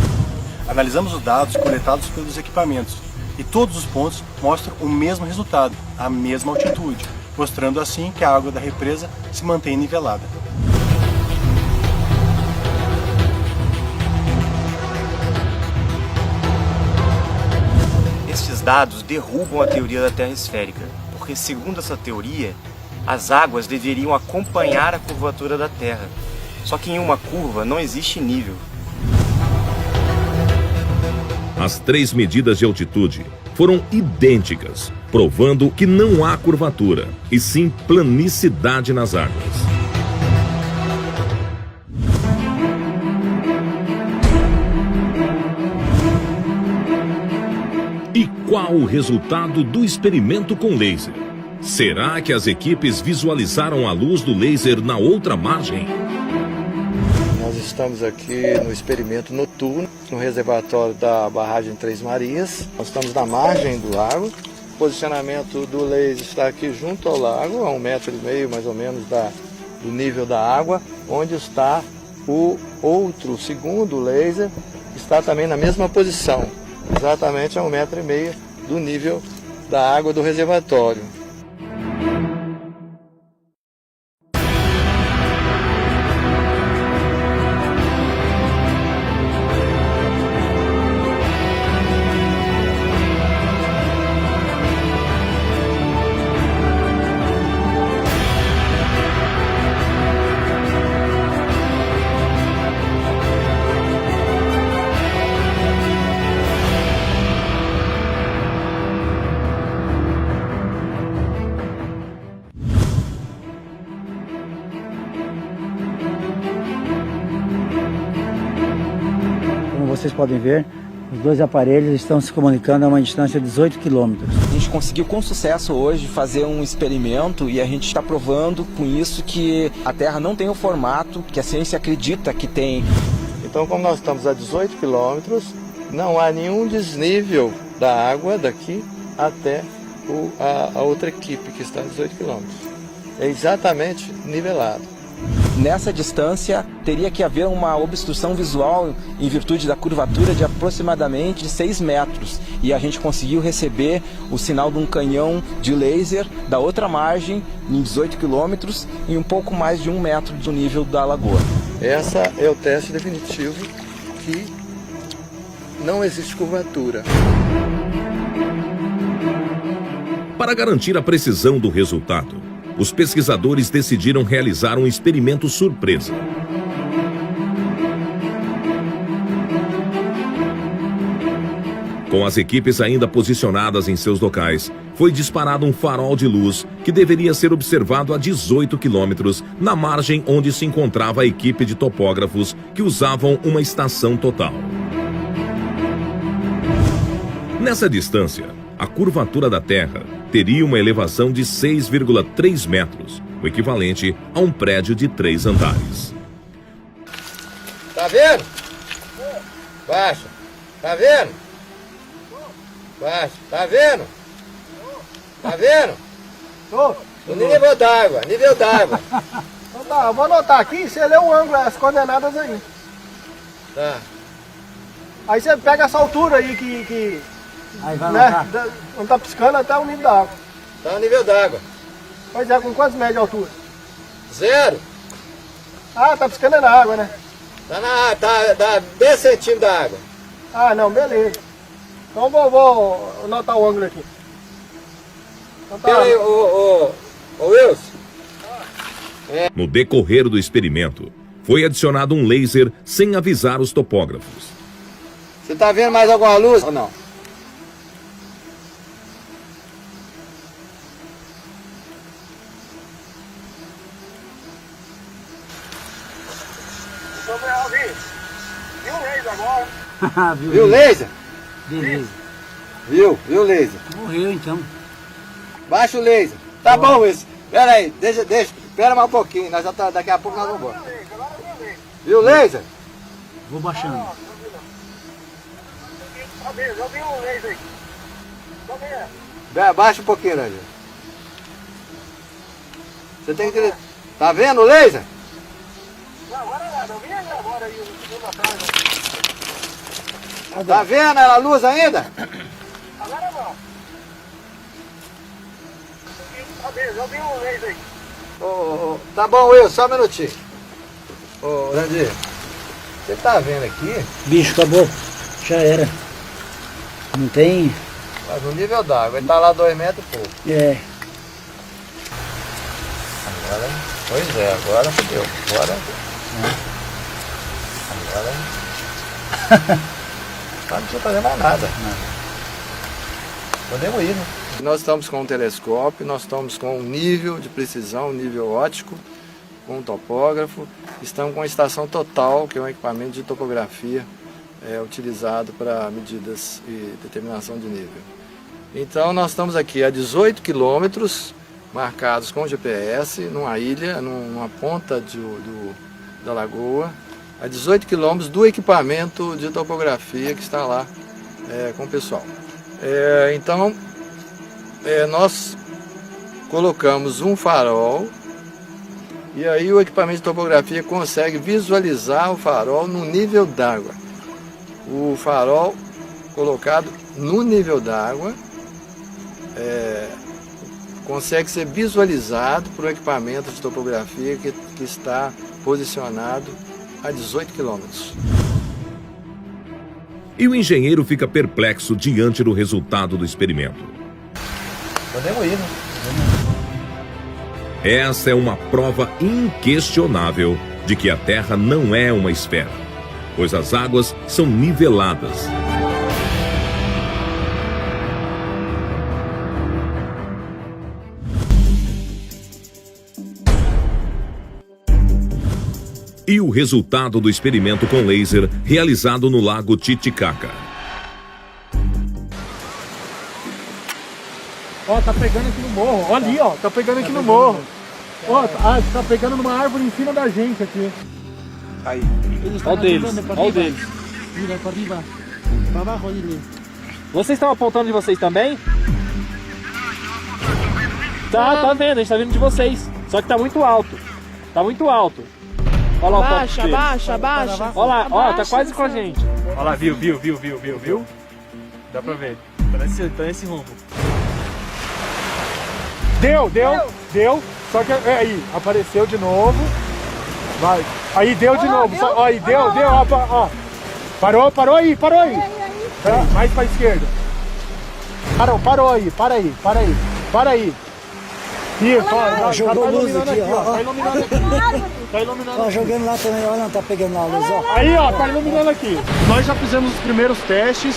Analisamos os dados coletados pelos equipamentos e todos os pontos mostram o mesmo resultado, a mesma altitude, mostrando assim que a água da represa se mantém nivelada. Estes dados derrubam a teoria da Terra esférica, porque segundo essa teoria, as águas deveriam acompanhar a curvatura da Terra. Só que em uma curva não existe nível. As 3 medidas de altitude foram idênticas, provando que não há curvatura, e sim planicidade nas águas. E qual o resultado do experimento com laser? Será que as equipes visualizaram a luz do laser na outra margem? Nós estamos aqui no experimento noturno, no reservatório da barragem Três Marias. Nós estamos na margem do lago. O posicionamento do laser está aqui junto ao lago, a 1,5 metro mais ou menos do nível da água, onde está o segundo laser, está também na mesma posição, exatamente a 1,5 metro do nível da água do reservatório. Vocês podem ver, os dois aparelhos estão se comunicando a uma distância de 18 quilômetros. A gente conseguiu com sucesso hoje fazer um experimento e a gente está provando com isso que a Terra não tem o formato que a ciência acredita que tem. Então, como nós estamos a 18 quilômetros, não há nenhum desnível da água daqui até a outra equipe que está a 18 quilômetros. É exatamente nivelado. Nessa distância, teria que haver uma obstrução visual em virtude da curvatura de aproximadamente 6 metros. E a gente conseguiu receber o sinal de um canhão de laser da outra margem, em 18 quilômetros, e um pouco mais de 1 metro do nível da lagoa. Esse é o teste definitivo que não existe curvatura. Para garantir a precisão do resultado, os pesquisadores decidiram realizar um experimento surpresa. Com as equipes ainda posicionadas em seus locais, foi disparado um farol de luz que deveria ser observado a 18 quilômetros na margem onde se encontrava a equipe de topógrafos que usavam uma estação total. Nessa distância, a curvatura da Terra teria uma elevação de 6,3 metros, o equivalente a um prédio de 3 andares. Tá vendo? Baixa. Tá vendo? Baixa. Tá vendo? Tá vendo? No nível d'água, nível d'água. Então tá, eu vou anotar aqui, você lê o ângulo, as coordenadas aí. Tá. Aí você pega essa altura aí que Aí vai né, onde tá piscando até o nível da água. Tá no nível d'água. Pois é, com quantos metros de altura? 0. Ah, tá piscando na água, né? Dá 10 centímetros da água. Ah, não, beleza. Então vou anotar o ângulo aqui. Então, tá. Peraí, ô Wilson. No decorrer do experimento, foi adicionado um laser sem avisar os topógrafos. Você tá vendo mais alguma luz ou não? Viu o laser agora? Viu o laser? Beleza. Viu o laser. Morreu então. Baixa o laser. Tá bom, Wilson. Pera aí, deixa. Espera mais um pouquinho. Nós já tá, daqui a pouco nós vamos embora. Viu o laser? Vou baixando. Eu vi o laser aí. Baixa um pouquinho, Rangel. Você tem que... Tá vendo o laser? Não, agora nada. Eu vi agora aí, o segundo atrás. Tá vendo a luz ainda? Agora não. Eu vi o laser aí. Tá bom, Will, só um minutinho. Ô, Randir, você tá vendo aqui? Bicho, acabou. Já era. Não tem... Mas no nível d'água, ele tá lá 2 metros e pouco. É. Agora, pois é, agora fodeu. Agora. Não precisa fazer mais nada. Podemos ir, né? Nós estamos com um telescópio, nós estamos com um nível de precisão, um nível óptico, com um topógrafo. Estamos com uma estação total, que é um equipamento de topografia utilizado para medidas e determinação de nível. Então nós estamos aqui a 18 quilômetros, marcados com GPS, numa ilha, numa ponta da lagoa, a 18 quilômetros do equipamento de topografia que está lá com o pessoal. Então, nós colocamos um farol e aí o equipamento de topografia consegue visualizar o farol no nível d'água. O farol colocado no nível d'água consegue ser visualizado por um equipamento de topografia que está posicionado a 18 quilômetros. E o engenheiro fica perplexo diante do resultado do experimento. Podemos ir, né? Essa é uma prova inquestionável de que a Terra não é uma esfera, pois as águas são niveladas. E o resultado do experimento com laser realizado no Lago Titicaca. Ó, tá pegando aqui no morro. Olha ali, ó. Tá pegando aqui no morro. Ó, tá pegando numa árvore em cima da gente aqui. Aí. Olha o deles, olha o deles. Mira, para arriba. Para abajo, dile. Vocês estão apontando de vocês também? Tá vendo, a gente tá vendo de vocês. Só que tá muito alto. Tá muito alto. Olha lá o foco deles. Abaixa. Olha lá, ó, tá quase com a gente. Olha lá, viu? Dá pra ver. Tá nesse rumo. Deu. Só que aí, apareceu de novo. Vai. Aí deu de novo. Só, aí, deu, ó. Parou aí. Mais pra esquerda. Parou aí, para aí. Para aí. Isso, Olha, jogou luz aqui, ó. Tá iluminando aqui. Tá iluminando Ó, jogando lá também, olha, não tá pegando a luz, ó. Aí, ó, tá iluminando aqui. Nós já fizemos os primeiros testes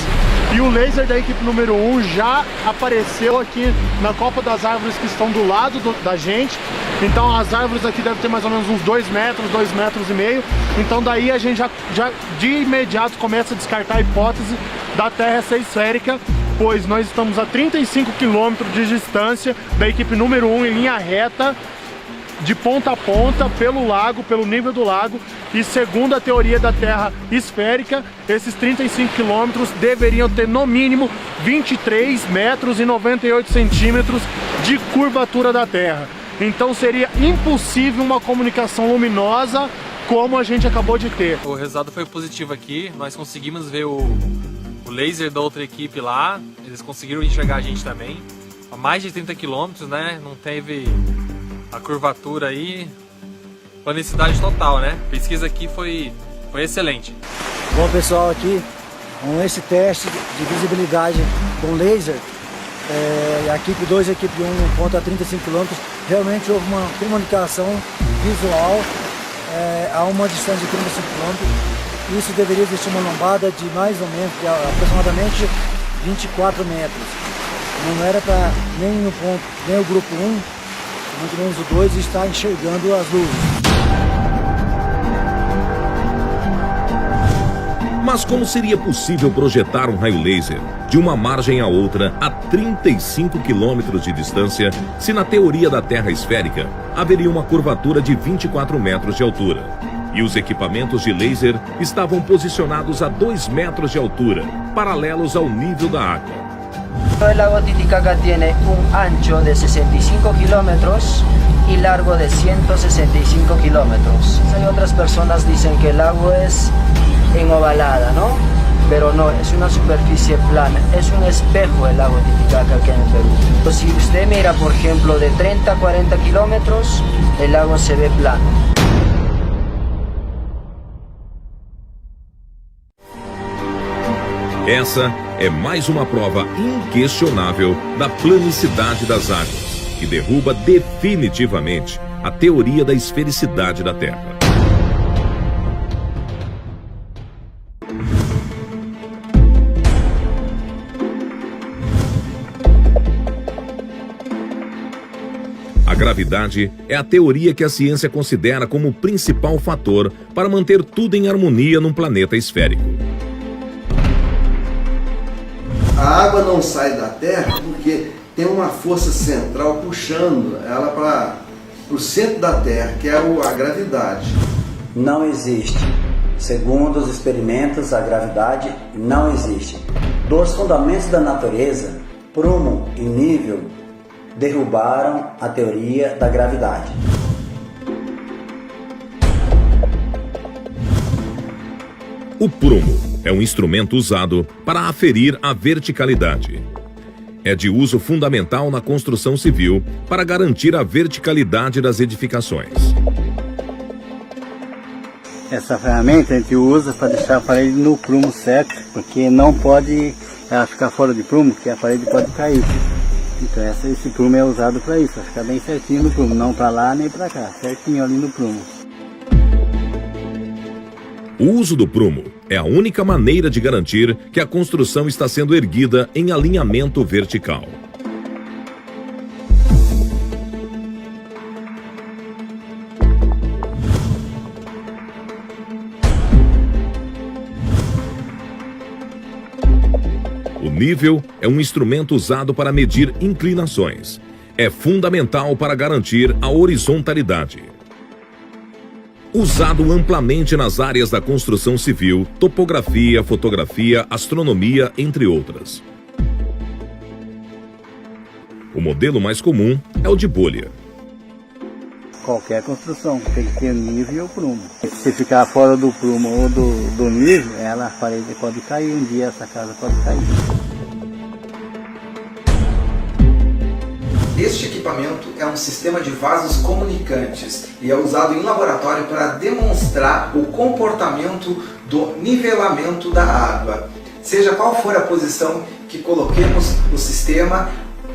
e o laser da equipe número 1 já apareceu aqui na copa das árvores que estão do lado da gente. Então as árvores aqui devem ter mais ou menos uns 2 metros, 2 metros e meio. Então daí a gente já de imediato começa a descartar a hipótese da Terra ser esférica, pois nós estamos a 35 quilômetros de distância da equipe número 1 em linha reta, de ponta a ponta, pelo lago, pelo nível do lago. E segundo a teoria da Terra esférica, esses 35 quilômetros deveriam ter no mínimo 23 metros e 98 centímetros de curvatura da Terra. Então seria impossível uma comunicação luminosa como a gente acabou de ter. O resultado foi positivo aqui, nós conseguimos ver o laser da outra equipe lá, eles conseguiram enxergar a gente também. A mais de 30 quilômetros, né? Não teve a curvatura aí, planicidade total, né? A pesquisa aqui foi excelente. Bom, pessoal, aqui com esse teste de visibilidade com laser, a equipe 2 e a equipe 1 ponto a 35 km, realmente houve uma comunicação visual a uma distância de 35 km. Isso deveria existir uma lombada de mais ou menos, de aproximadamente 24 metros. Não era para nem no ponto, nem o grupo 1, muito menos o 2, estar enxergando as luzes. Mas como seria possível projetar um raio laser de uma margem a outra a 35 quilômetros de distância, se na teoria da Terra esférica haveria uma curvatura de 24 metros de altura? E os equipamentos de laser estavam posicionados a 2 metros de altura, paralelos ao nível da água. El lago Titicaca tiene un ancho de 65 kilómetros y largo de 165 kilómetros. Hay otras personas que dicen que el lago es en ovalada, ¿no? Pero no, es una superficie plana, es un espejo el lago Titicaca aquí en el Perú. Entonces, si usted mira, por ejemplo, de 30 a 40 kilómetros, el lago se ve plano. Essa é mais uma prova inquestionável da planicidade das águas, que derruba definitivamente a teoria da esfericidade da Terra. A gravidade é a teoria que a ciência considera como o principal fator para manter tudo em harmonia num planeta esférico. A água não sai da Terra porque tem uma força central puxando ela para o centro da Terra, que é a gravidade. Não existe. Segundo os experimentos, a gravidade não existe. Dos fundamentos da natureza, Prumo e Nível derrubaram a teoria da gravidade. O prumo é um instrumento usado para aferir a verticalidade. É de uso fundamental na construção civil para garantir a verticalidade das edificações. Essa ferramenta a gente usa para deixar a parede no prumo certo, porque não pode ela ficar fora de prumo, porque a parede pode cair. Então esse prumo é usado para isso, para ficar bem certinho no prumo, não para lá nem para cá, certinho ali no prumo. O uso do prumo é a única maneira de garantir que a construção está sendo erguida em alinhamento vertical. O nível é um instrumento usado para medir inclinações. É fundamental para garantir a horizontalidade. Usado amplamente nas áreas da construção civil, topografia, fotografia, astronomia, entre outras. O modelo mais comum é o de bolha. Qualquer construção tem que ter nível e o prumo. Se ficar fora do prumo ou do nível, a parede pode cair, um dia essa casa pode cair. Este equipamento é um sistema de vasos comunicantes e é usado em laboratório para demonstrar o comportamento do nivelamento da água. Seja qual for a posição que coloquemos no sistema,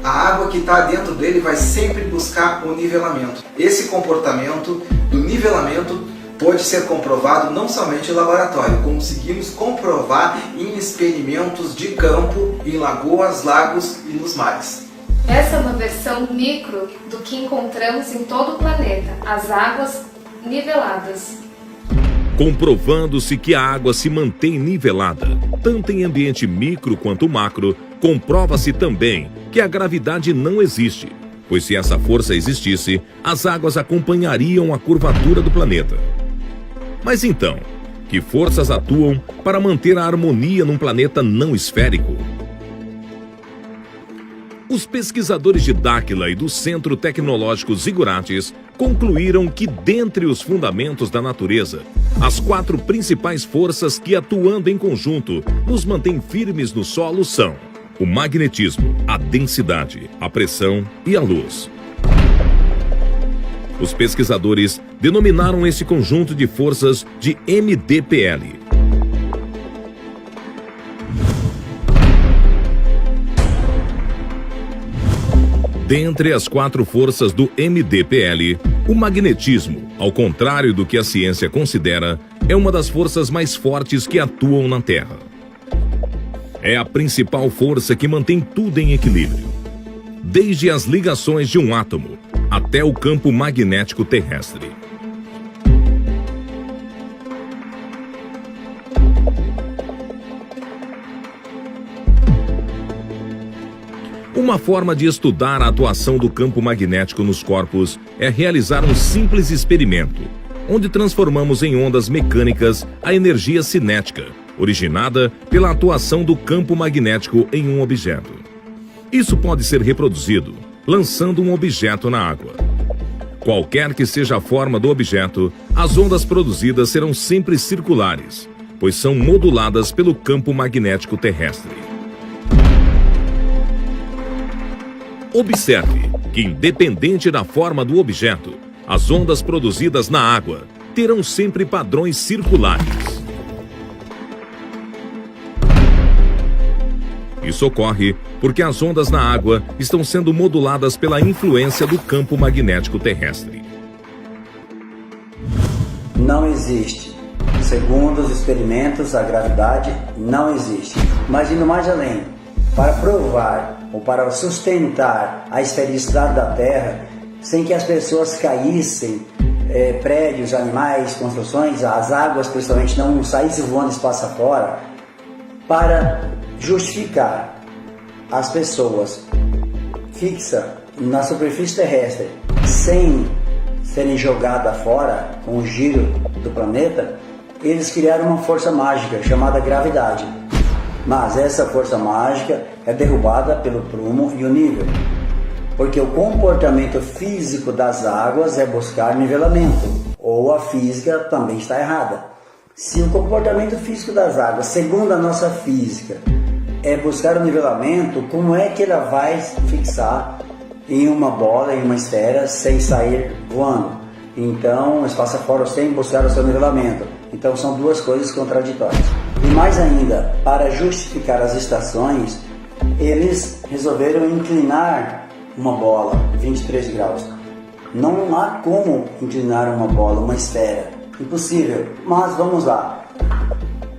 a água que está dentro dele vai sempre buscar o nivelamento. Esse comportamento do nivelamento pode ser comprovado não somente em laboratório, como conseguimos comprovar em experimentos de campo, em lagoas, lagos e nos mares. Essa é uma versão micro do que encontramos em todo o planeta, as águas niveladas. Comprovando-se que a água se mantém nivelada, tanto em ambiente micro quanto macro, comprova-se também que a gravidade não existe, pois se essa força existisse, as águas acompanhariam a curvatura do planeta. Mas então, que forças atuam para manter a harmonia num planeta não esférico? Os pesquisadores de Dáquila e do Centro Tecnológico Zigurates concluíram que, dentre os fundamentos da natureza, as 4 principais forças que, atuando em conjunto, nos mantêm firmes no solo são o magnetismo, a densidade, a pressão e a luz. Os pesquisadores denominaram esse conjunto de forças de MDPL. Dentre as 4 forças do MDPL, o magnetismo, ao contrário do que a ciência considera, é uma das forças mais fortes que atuam na Terra. É a principal força que mantém tudo em equilíbrio, desde as ligações de um átomo até o campo magnético terrestre. Uma forma de estudar a atuação do campo magnético nos corpos é realizar um simples experimento, onde transformamos em ondas mecânicas a energia cinética, originada pela atuação do campo magnético em um objeto. Isso pode ser reproduzido lançando um objeto na água. Qualquer que seja a forma do objeto, as ondas produzidas serão sempre circulares, pois são moduladas pelo campo magnético terrestre. Observe que, independente da forma do objeto, as ondas produzidas na água terão sempre padrões circulares. Isso ocorre porque as ondas na água estão sendo moduladas pela influência do campo magnético terrestre. Não existe. Segundo os experimentos, a gravidade não existe. Mas indo mais além, para provar ou para sustentar a esfericidade da Terra, sem que as pessoas caíssem, prédios, animais, construções, as águas principalmente não saíssem voando espaço afora, para justificar as pessoas fixas na superfície terrestre sem serem jogadas fora com o giro do planeta, eles criaram uma força mágica chamada gravidade. Mas essa força mágica é derrubada pelo prumo e o nível, porque o comportamento físico das águas é buscar nivelamento, ou a física também está errada. Se o comportamento físico das águas, segundo a nossa física, é buscar o nivelamento, como é que ela vai fixar em uma bola, em uma esfera, sem sair voando? Então, o espaço afora sem buscar o seu nivelamento. Então, são duas coisas contraditórias. E mais ainda, para justificar as estações, eles resolveram inclinar uma bola 23 graus. Não há como inclinar uma bola, uma esfera. Impossível. Mas vamos lá.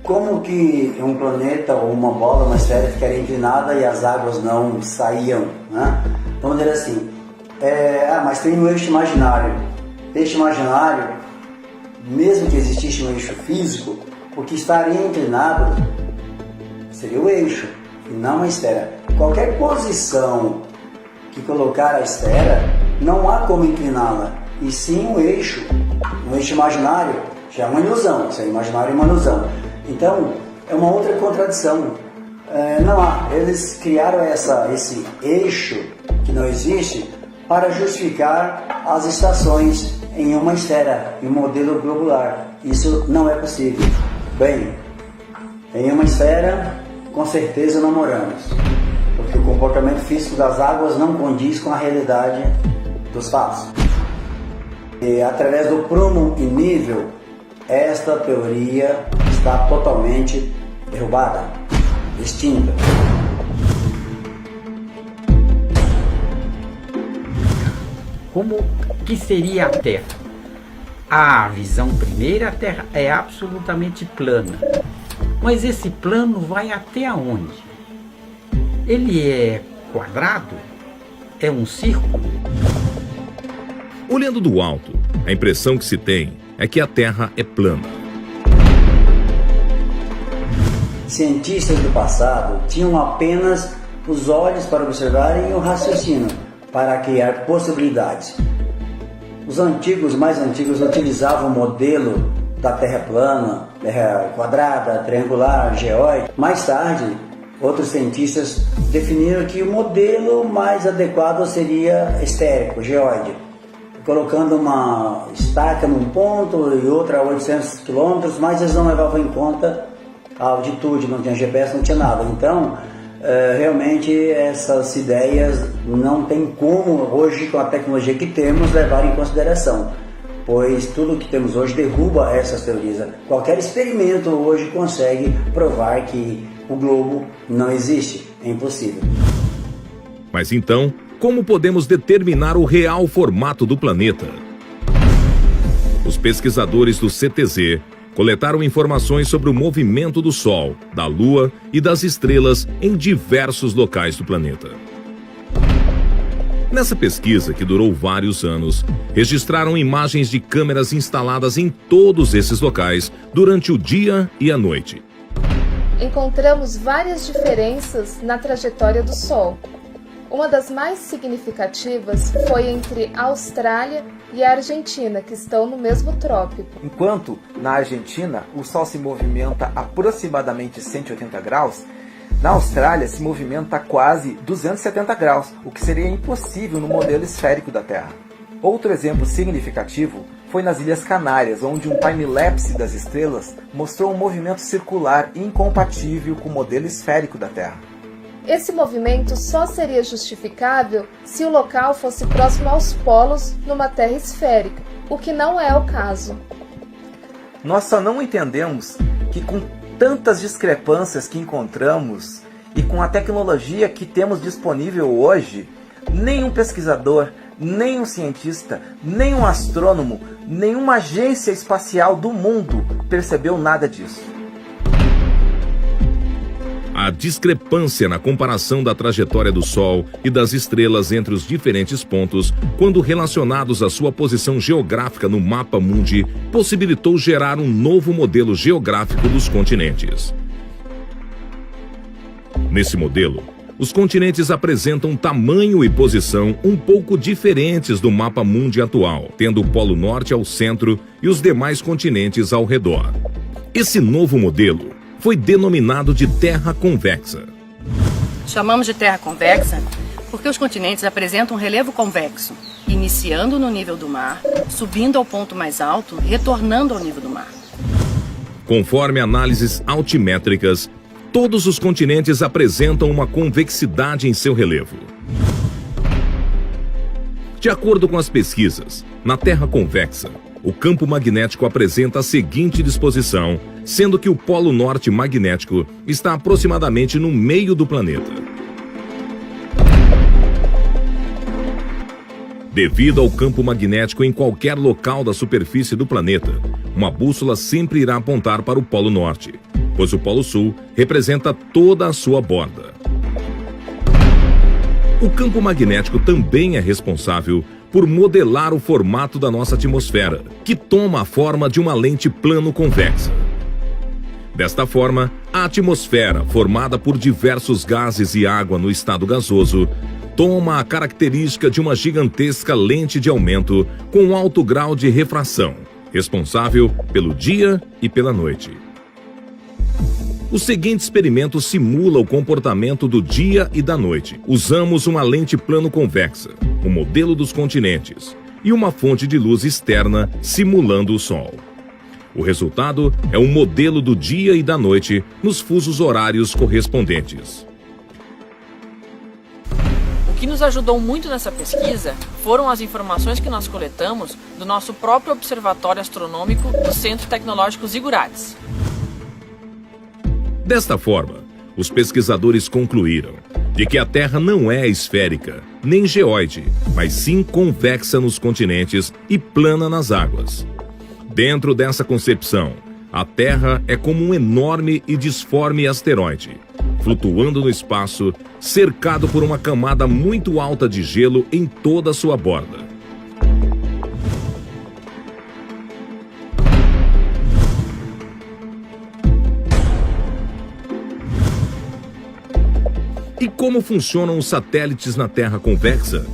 Como que um planeta ou uma bola, uma esfera ficaria inclinada e as águas não saíam, né? Vamos dizer assim, mas tem um eixo imaginário. Eixo imaginário, mesmo que existisse um eixo físico, o que estaria inclinado seria o eixo, e não a esfera. Qualquer posição que colocar a esfera, não há como incliná-la, e sim um eixo imaginário, já é uma ilusão, se é imaginário é uma ilusão. Então, é uma outra contradição. Não há, eles criaram esse eixo que não existe para justificar as estações em uma esfera, em um modelo globular. Isso não é possível. Bem, em uma esfera, com certeza não moramos, porque o comportamento físico das águas não condiz com a realidade dos fatos. E através do prumo e nível, esta teoria está totalmente derrubada, extinta. como que seria a Terra? A visão primeira, a Terra é absolutamente plana. Mas esse plano vai até onde? Ele é quadrado? É um círculo? Olhando do alto, a impressão que se tem é que a Terra é plana. Cientistas do passado tinham apenas os olhos para observar e o raciocínio para criar possibilidades. Os mais antigos, utilizavam o modelo da Terra plana, Terra quadrada, triangular, geóide. Mais tarde, outros cientistas definiram que o modelo mais adequado seria esférico, geóide, colocando uma estaca num ponto e outra a 800 km, mas eles não levavam em conta a altitude, não tinha GPS, não tinha nada. Então, realmente essas ideias não tem como hoje, com a tecnologia que temos, levar em consideração, pois tudo que temos hoje derruba essas teorias. Qualquer experimento hoje consegue provar que o globo não existe, é impossível. Mas então, como podemos determinar o real formato do planeta? Os pesquisadores do CTZ coletaram informações sobre o movimento do Sol, da Lua e das estrelas em diversos locais do planeta. Nessa pesquisa, que durou vários anos, registraram imagens de câmeras instaladas em todos esses locais durante o dia e a noite. Encontramos várias diferenças na trajetória do Sol. Uma das mais significativas foi entre a Austrália e a Argentina, que estão no mesmo trópico. Enquanto na Argentina o Sol se movimenta aproximadamente 180 graus, na Austrália se movimenta quase 270 graus, o que seria impossível no modelo esférico da Terra. Outro exemplo significativo foi nas Ilhas Canárias, onde um time-lapse das estrelas mostrou um movimento circular incompatível com o modelo esférico da Terra. Esse movimento só seria justificável se o local fosse próximo aos polos numa Terra esférica, o que não é o caso. Nós só não entendemos que com tantas discrepâncias que encontramos e com a tecnologia que temos disponível hoje, nenhum pesquisador, nenhum cientista, nenhum astrônomo, nenhuma agência espacial do mundo percebeu nada disso. A discrepância na comparação da trajetória do Sol e das estrelas entre os diferentes pontos, quando relacionados à sua posição geográfica no mapa mundi, possibilitou gerar um novo modelo geográfico dos continentes. Nesse modelo, os continentes apresentam tamanho e posição um pouco diferentes do mapa mundi atual, tendo o Polo Norte ao centro e os demais continentes ao redor. Esse novo modelo foi denominado de Terra convexa. Chamamos de Terra convexa porque os continentes apresentam um relevo convexo, iniciando no nível do mar, subindo ao ponto mais alto, retornando ao nível do mar. Conforme análises altimétricas, todos os continentes apresentam uma convexidade em seu relevo. De acordo com as pesquisas, na Terra convexa, o campo magnético apresenta a seguinte disposição, sendo que o Polo Norte magnético está aproximadamente no meio do planeta. Devido ao campo magnético em qualquer local da superfície do planeta, uma bússola sempre irá apontar para o Polo Norte, pois o Polo Sul representa toda a sua borda. O campo magnético também é responsável por modelar o formato da nossa atmosfera, que toma a forma de uma lente plano-convexa. Desta forma, a atmosfera, formada por diversos gases e água no estado gasoso, toma a característica de uma gigantesca lente de aumento com alto grau de refração, responsável pelo dia e pela noite. O seguinte experimento simula o comportamento do dia e da noite. Usamos uma lente plano-convexa, o modelo dos continentes, e uma fonte de luz externa simulando o Sol. O resultado é um modelo do dia e da noite nos fusos horários correspondentes. O que nos ajudou muito nessa pesquisa foram as informações que nós coletamos do nosso próprio Observatório Astronômico do Centro Tecnológico Zigurates. Desta forma, os pesquisadores concluíram de que a Terra não é esférica, nem geóide, mas sim convexa nos continentes e plana nas águas. Dentro dessa concepção, a Terra é como um enorme e disforme asteroide, flutuando no espaço, cercado por uma camada muito alta de gelo em toda a sua borda. E como funcionam os satélites na Terra convexa?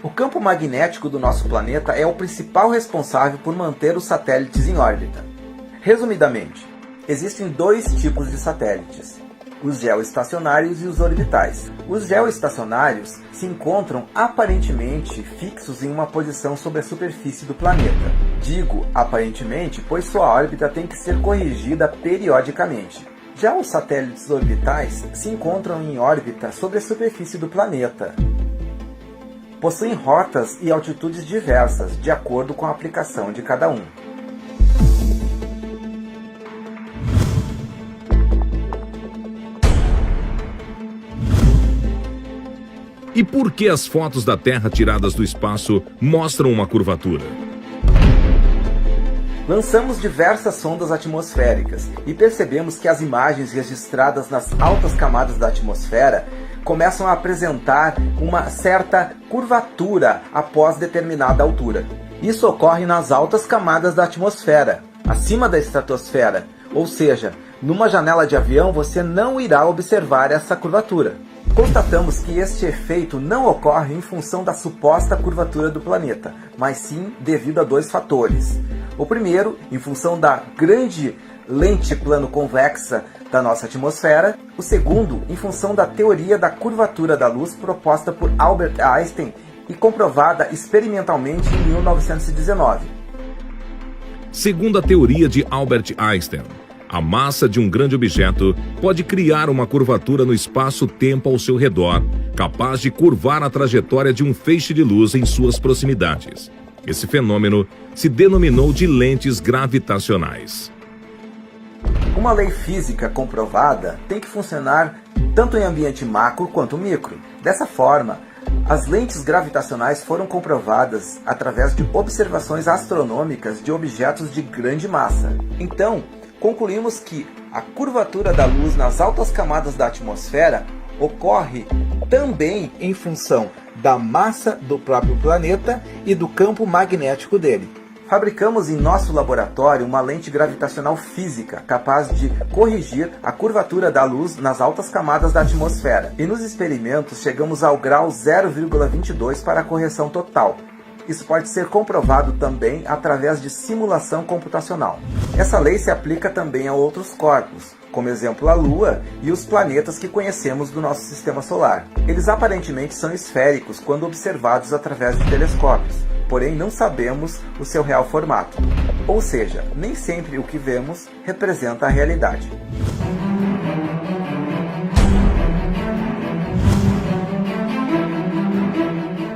O campo magnético do nosso planeta é o principal responsável por manter os satélites em órbita. Resumidamente, existem dois tipos de satélites: os geoestacionários e os orbitais. Os geoestacionários se encontram aparentemente fixos em uma posição sobre a superfície do planeta. Digo aparentemente, pois sua órbita tem que ser corrigida periodicamente. Já os satélites orbitais se encontram em órbita sobre a superfície do planeta. Possuem rotas e altitudes diversas, de acordo com a aplicação de cada um. E por que as fotos da Terra tiradas do espaço mostram uma curvatura? Lançamos diversas sondas atmosféricas e percebemos que as imagens registradas nas altas camadas da atmosfera começam a apresentar uma certa curvatura após determinada altura. Isso ocorre nas altas camadas da atmosfera, acima da estratosfera, ou seja, numa janela de avião você não irá observar essa curvatura. Constatamos que este efeito não ocorre em função da suposta curvatura do planeta, mas sim devido a dois fatores. O primeiro, em função da grande lente plano-convexa da nossa atmosfera. O segundo, em função da teoria da curvatura da luz proposta por Albert Einstein e comprovada experimentalmente em 1919. Segundo a teoria de Albert Einstein, a massa de um grande objeto pode criar uma curvatura no espaço-tempo ao seu redor, capaz de curvar a trajetória de um feixe de luz em suas proximidades. Esse fenômeno se denominou de lentes gravitacionais. Uma lei física comprovada tem que funcionar tanto em ambiente macro quanto micro. Dessa forma, as lentes gravitacionais foram comprovadas através de observações astronômicas de objetos de grande massa. Então, concluímos que a curvatura da luz nas altas camadas da atmosfera ocorre também em função da massa do próprio planeta e do campo magnético dele. Fabricamos em nosso laboratório uma lente gravitacional física capaz de corrigir a curvatura da luz nas altas camadas da atmosfera. E nos experimentos chegamos ao grau 0,22 para a correção total. Isso pode ser comprovado também através de simulação computacional. Essa lei se aplica também a outros corpos, como exemplo a Lua e os planetas que conhecemos do nosso sistema solar. Eles aparentemente são esféricos quando observados através de telescópios, porém não sabemos o seu real formato. Ou seja, nem sempre o que vemos representa a realidade.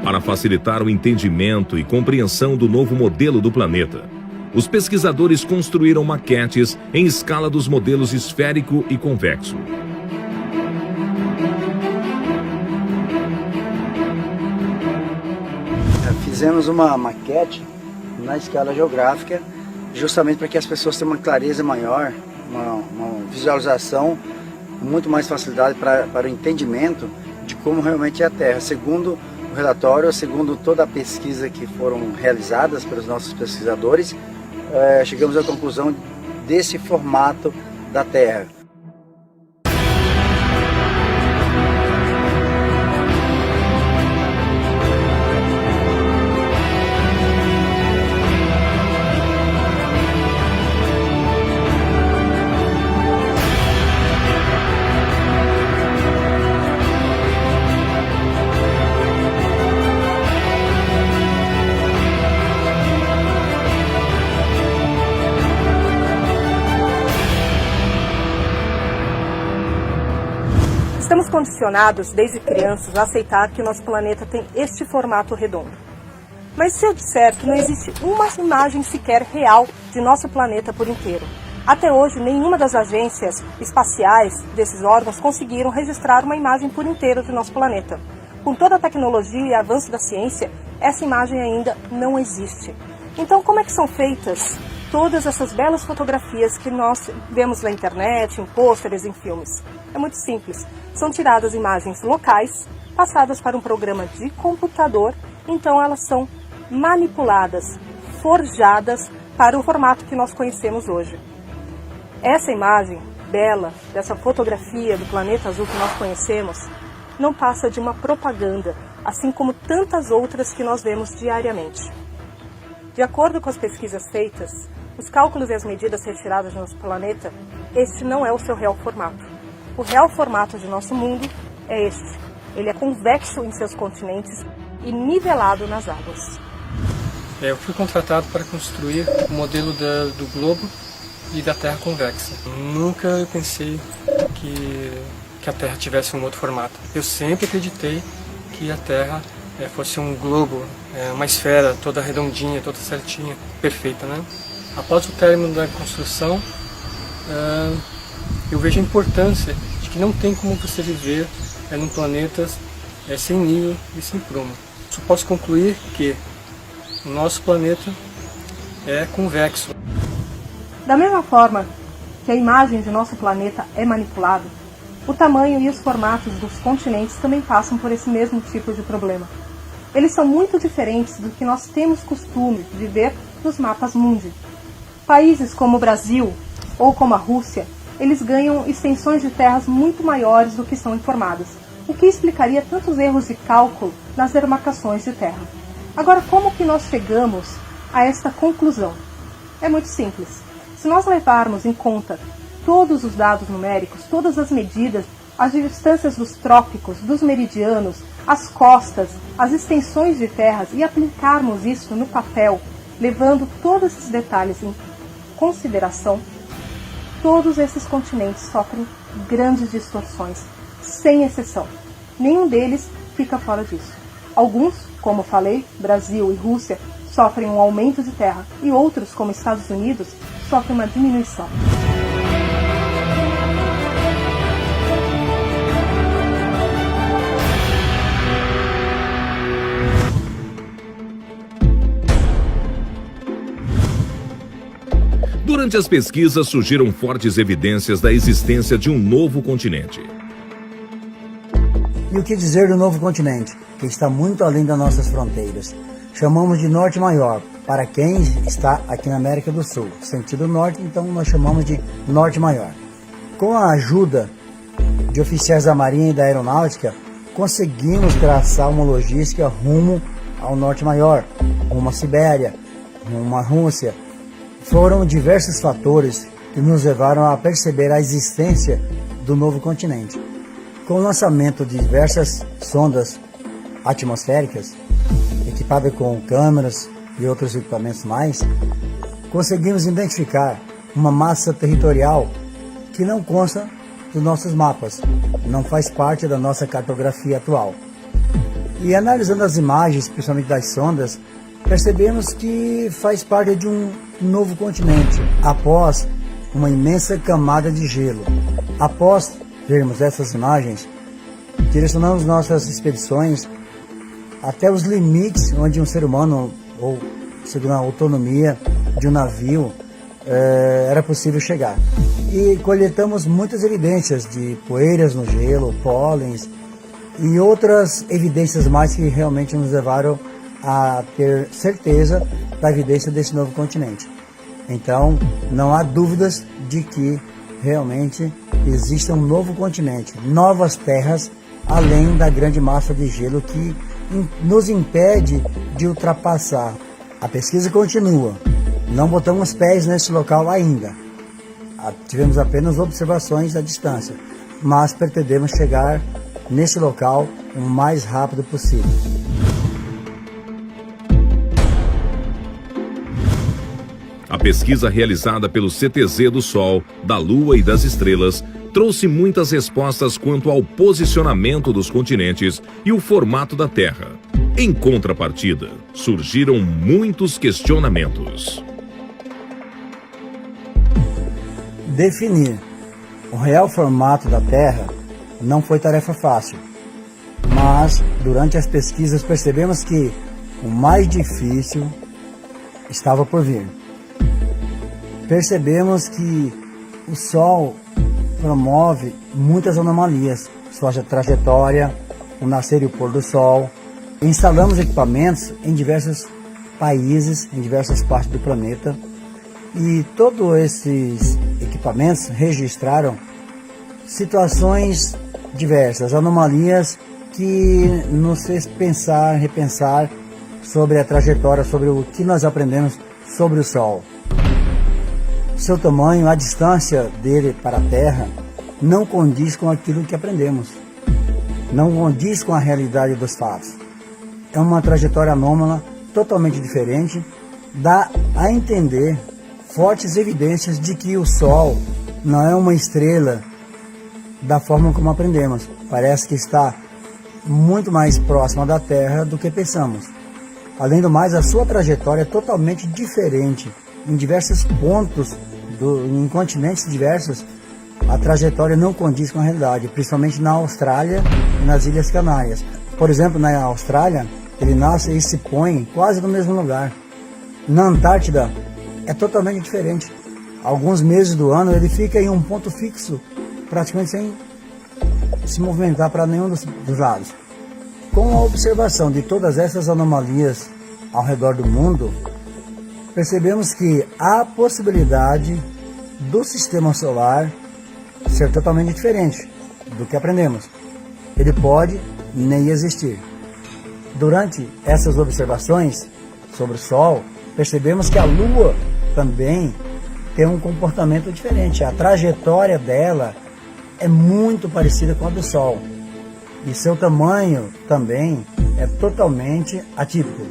Para facilitar o entendimento e compreensão do novo modelo do planeta, os pesquisadores construíram maquetes em escala dos modelos esférico e convexo. Fizemos uma maquete na escala geográfica, justamente para que as pessoas tenham uma clareza maior, uma visualização, muito mais facilidade para o entendimento de como realmente é a Terra. Segundo o relatório, segundo toda a pesquisa que foram realizadas pelos nossos pesquisadores, chegamos à conclusão desse formato da Terra. Estamos condicionados desde crianças a aceitar que o nosso planeta tem este formato redondo. Mas se eu disser que não existe uma imagem sequer real de nosso planeta por inteiro, Até hoje, nenhuma das agências espaciais desses órgãos conseguiram registrar uma imagem por inteiro do nosso planeta. Com toda a tecnologia e avanço da ciência, essa imagem ainda não existe. Então, como é que são feitas todas essas belas fotografias que nós vemos na internet, em pôsteres, em filmes? É muito simples. São tiradas imagens locais, passadas para um programa de computador, então elas são manipuladas, forjadas para o formato que nós conhecemos hoje. Essa imagem bela, dessa fotografia do planeta azul que nós conhecemos, não passa de uma propaganda, assim como tantas outras que nós vemos diariamente. De acordo com as pesquisas feitas, os cálculos e as medidas retiradas do nosso planeta, este não é o seu real formato. O real formato de nosso mundo é este. Ele é convexo em seus continentes e nivelado nas águas. Eu fui contratado para construir o modelo do globo e da Terra convexa. Nunca pensei que a Terra tivesse um outro formato. Eu sempre acreditei que a Terra fosse um globo, uma esfera toda redondinha, toda certinha, perfeita, né? Após o término da construção, eu vejo a importância de que não tem como você viver num planeta sem nível e sem prumo. Só posso concluir que o nosso planeta é convexo. Da mesma forma que a imagem de nosso planeta é manipulada, o tamanho e os formatos dos continentes também passam por esse mesmo tipo de problema. Eles são muito diferentes do que nós temos costume de ver nos mapas mundi. Países como o Brasil ou como a Rússia, eles ganham extensões de terras muito maiores do que são informadas, o que explicaria tantos erros de cálculo nas demarcações de terra. Agora, como que nós chegamos a esta conclusão? É muito simples. Se nós levarmos em conta todos os dados numéricos, todas as medidas, as distâncias dos trópicos, dos meridianos, as costas, as extensões de terras e aplicarmos isso no papel, levando todos esses detalhes em consideração, todos esses continentes sofrem grandes distorções, sem exceção. Nenhum deles fica fora disso. Alguns, como falei, Brasil e Rússia, sofrem um aumento de terra e outros, como Estados Unidos, sofrem uma diminuição. Durante as pesquisas surgiram fortes evidências da existência de um novo continente. E o que dizer do novo continente, que está muito além das nossas fronteiras? Chamamos de Norte Maior, para quem está aqui na América do Sul. Sentido norte, então nós chamamos de Norte Maior. Com a ajuda de oficiais da Marinha e da Aeronáutica, conseguimos traçar uma logística rumo ao Norte Maior, rumo à Sibéria, rumo à Rússia. Foram diversos fatores que nos levaram a perceber a existência do novo continente. Com o lançamento de diversas sondas atmosféricas, equipadas com câmeras e outros equipamentos mais, conseguimos identificar uma massa territorial que não consta dos nossos mapas, não faz parte da nossa cartografia atual. E analisando as imagens, principalmente das sondas, percebemos que faz parte de um novo continente, após uma imensa camada de gelo. Após vermos essas imagens, direcionamos nossas expedições até os limites onde um ser humano, ou segundo a autonomia de um navio, era possível chegar. E coletamos muitas evidências de poeiras no gelo, pólens e outras evidências mais que realmente nos levaram a ter certeza da evidência desse novo continente. Então, não há dúvidas de que realmente existe um novo continente, novas terras, além da grande massa de gelo que nos impede de ultrapassar. A pesquisa continua, não botamos pés nesse local ainda, tivemos apenas observações à distância, mas pretendemos chegar nesse local o mais rápido possível. A pesquisa realizada pelo CTZ do Sol, da Lua e das Estrelas trouxe muitas respostas quanto ao posicionamento dos continentes e o formato da Terra. Em contrapartida, surgiram muitos questionamentos. Definir o real formato da Terra não foi tarefa fácil, mas durante as pesquisas percebemos que o mais difícil estava por vir. Percebemos que o Sol promove muitas anomalias, sua trajetória, o nascer e o pôr do Sol. Instalamos equipamentos em diversos países, em diversas partes do planeta, e todos esses equipamentos registraram situações diversas, anomalias que nos fez pensar, repensar sobre a trajetória, sobre o que nós aprendemos sobre o Sol. Seu tamanho, a distância dele para a Terra, não condiz com aquilo que aprendemos. Não condiz com a realidade dos fatos. É uma trajetória anômala, totalmente diferente, dá a entender fortes evidências de que o Sol não é uma estrela da forma como aprendemos. Parece que está muito mais próxima da Terra do que pensamos. Além do mais, a sua trajetória é totalmente diferente. Em diversos pontos, em continentes diversos, a trajetória não condiz com a realidade, principalmente na Austrália e nas Ilhas Canárias. Por exemplo, na Austrália, ele nasce e se põe quase no mesmo lugar. Na Antártida, é totalmente diferente. Alguns meses do ano ele fica em um ponto fixo, praticamente sem se movimentar para nenhum dos lados. Com a observação de todas essas anomalias ao redor do mundo, percebemos que há a possibilidade do sistema solar ser totalmente diferente do que aprendemos. Ele pode nem existir. Durante essas observações sobre o Sol, percebemos que a Lua também tem um comportamento diferente. A trajetória dela é muito parecida com a do Sol. E seu tamanho também é totalmente atípico.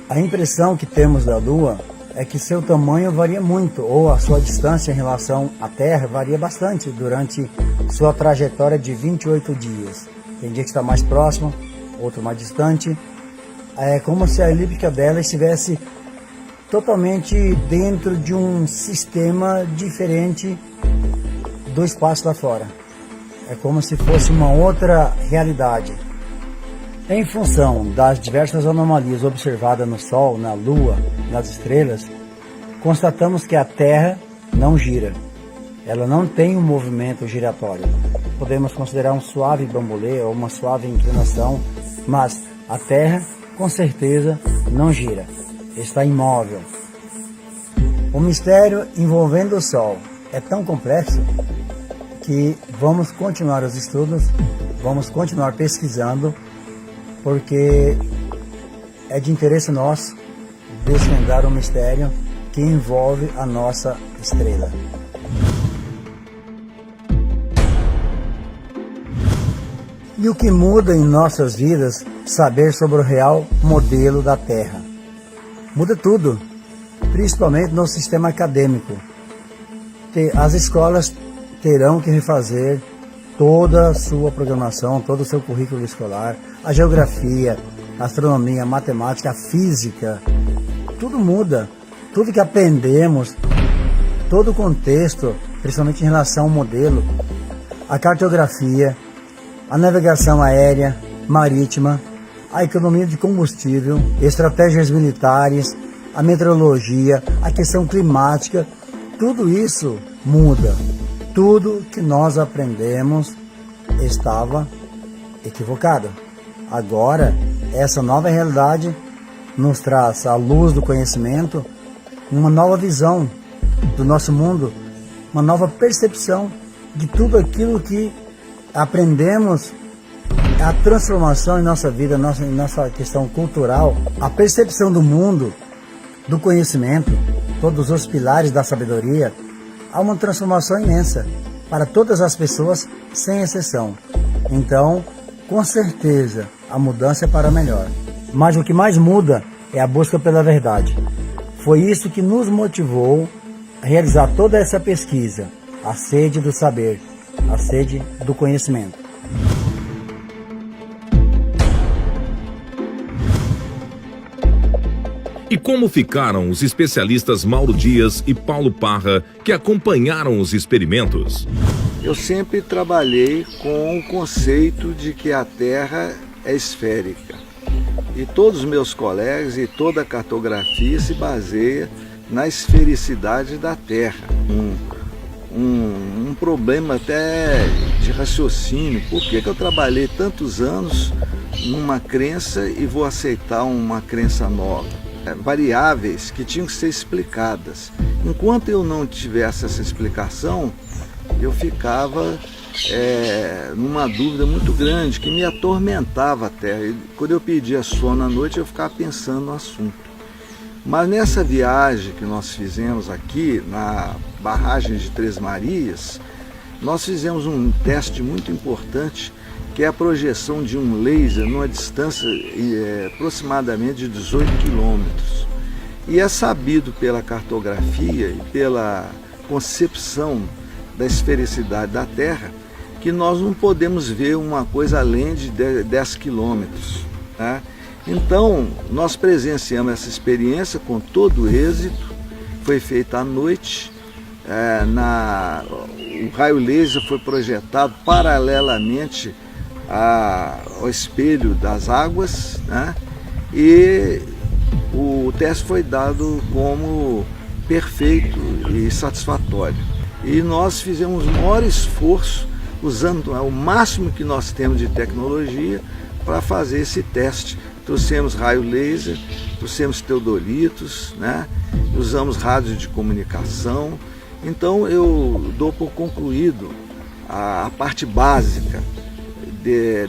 A impressão que temos da Lua é que seu tamanho varia muito, ou a sua distância em relação à Terra varia bastante durante sua trajetória de 28 dias. Tem dia que está mais próximo, outro mais distante. É como se a elíptica dela estivesse totalmente dentro de um sistema diferente do espaço lá fora. É como se fosse uma outra realidade. Em função das diversas anomalias observadas no Sol, na Lua, nas estrelas, constatamos que a Terra não gira. Ela não tem um movimento giratório. Podemos considerar um suave bambolê ou uma suave inclinação, mas a Terra, com certeza, não gira. Está imóvel. O mistério envolvendo o Sol é tão complexo que vamos continuar os estudos, vamos continuar pesquisando, porque é de interesse nosso desvendar o mistério que envolve a nossa estrela. E o que muda em nossas vidas saber sobre o real modelo da Terra? Muda tudo, principalmente no sistema acadêmico. As escolas terão que refazer toda a sua programação, todo o seu currículo escolar, a geografia, a astronomia, a matemática, a física, tudo muda. Tudo que aprendemos, todo o contexto, principalmente em relação ao modelo, a cartografia, a navegação aérea, marítima, a economia de combustível, estratégias militares, a meteorologia, a questão climática, tudo isso muda. Tudo que nós aprendemos estava equivocado. Agora, essa nova realidade nos traz, à luz do conhecimento, uma nova visão do nosso mundo, uma nova percepção de tudo aquilo que aprendemos, a transformação em nossa vida, em nossa questão cultural, a percepção do mundo, do conhecimento, todos os pilares da sabedoria. Há uma transformação imensa para todas as pessoas, sem exceção. Então, com certeza, a mudança é para melhor. Mas o que mais muda é a busca pela verdade. Foi isso que nos motivou a realizar toda essa pesquisa, a sede do saber, a sede do conhecimento. E E como ficaram os especialistas Mauro Dias e Paulo Parra, que acompanharam os experimentos? Eu sempre trabalhei com o conceito de que a Terra é esférica. E todos os meus colegas e toda a cartografia se baseia na esfericidade da Terra. Um problema até de raciocínio. Por que eu trabalhei tantos anos numa crença e vou aceitar uma crença nova? Variáveis que tinham que ser explicadas. Enquanto eu não tivesse essa explicação, eu ficava numa dúvida muito grande que me atormentava até. Quando eu pedia sono à noite, eu ficava pensando no assunto. Mas nessa viagem que nós fizemos aqui, na barragem de Três Marias, nós fizemos um teste muito importante, que é a projeção de um laser numa distância aproximadamente de 18 quilômetros. E é sabido pela cartografia e pela concepção da esfericidade da Terra que nós não podemos ver uma coisa além de 10 quilômetros, né? Então, nós presenciamos essa experiência com todo êxito. Foi feita à noite, o raio laser foi projetado paralelamente ao espelho das águas, né? E o teste foi dado como perfeito e satisfatório. E nós fizemos o maior esforço, usando o máximo que nós temos de tecnologia para fazer esse teste. Trouxemos raio laser, trouxemos teodolitos, né? Usamos rádios de comunicação. Então eu dou por concluído a parte básica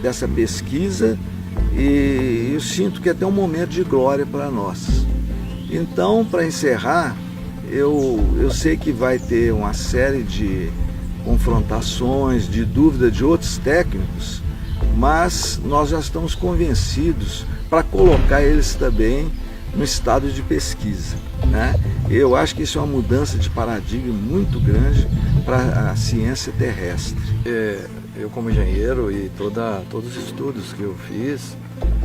dessa pesquisa e eu sinto que é até um momento de glória para nós. Então, para encerrar, eu sei que vai ter uma série de confrontações, de dúvida de outros técnicos, mas nós já estamos convencidos para colocar eles também no estado de pesquisa, né? Eu acho que isso é uma mudança de paradigma muito grande para a ciência terrestre. Eu como engenheiro e todos os estudos que eu fiz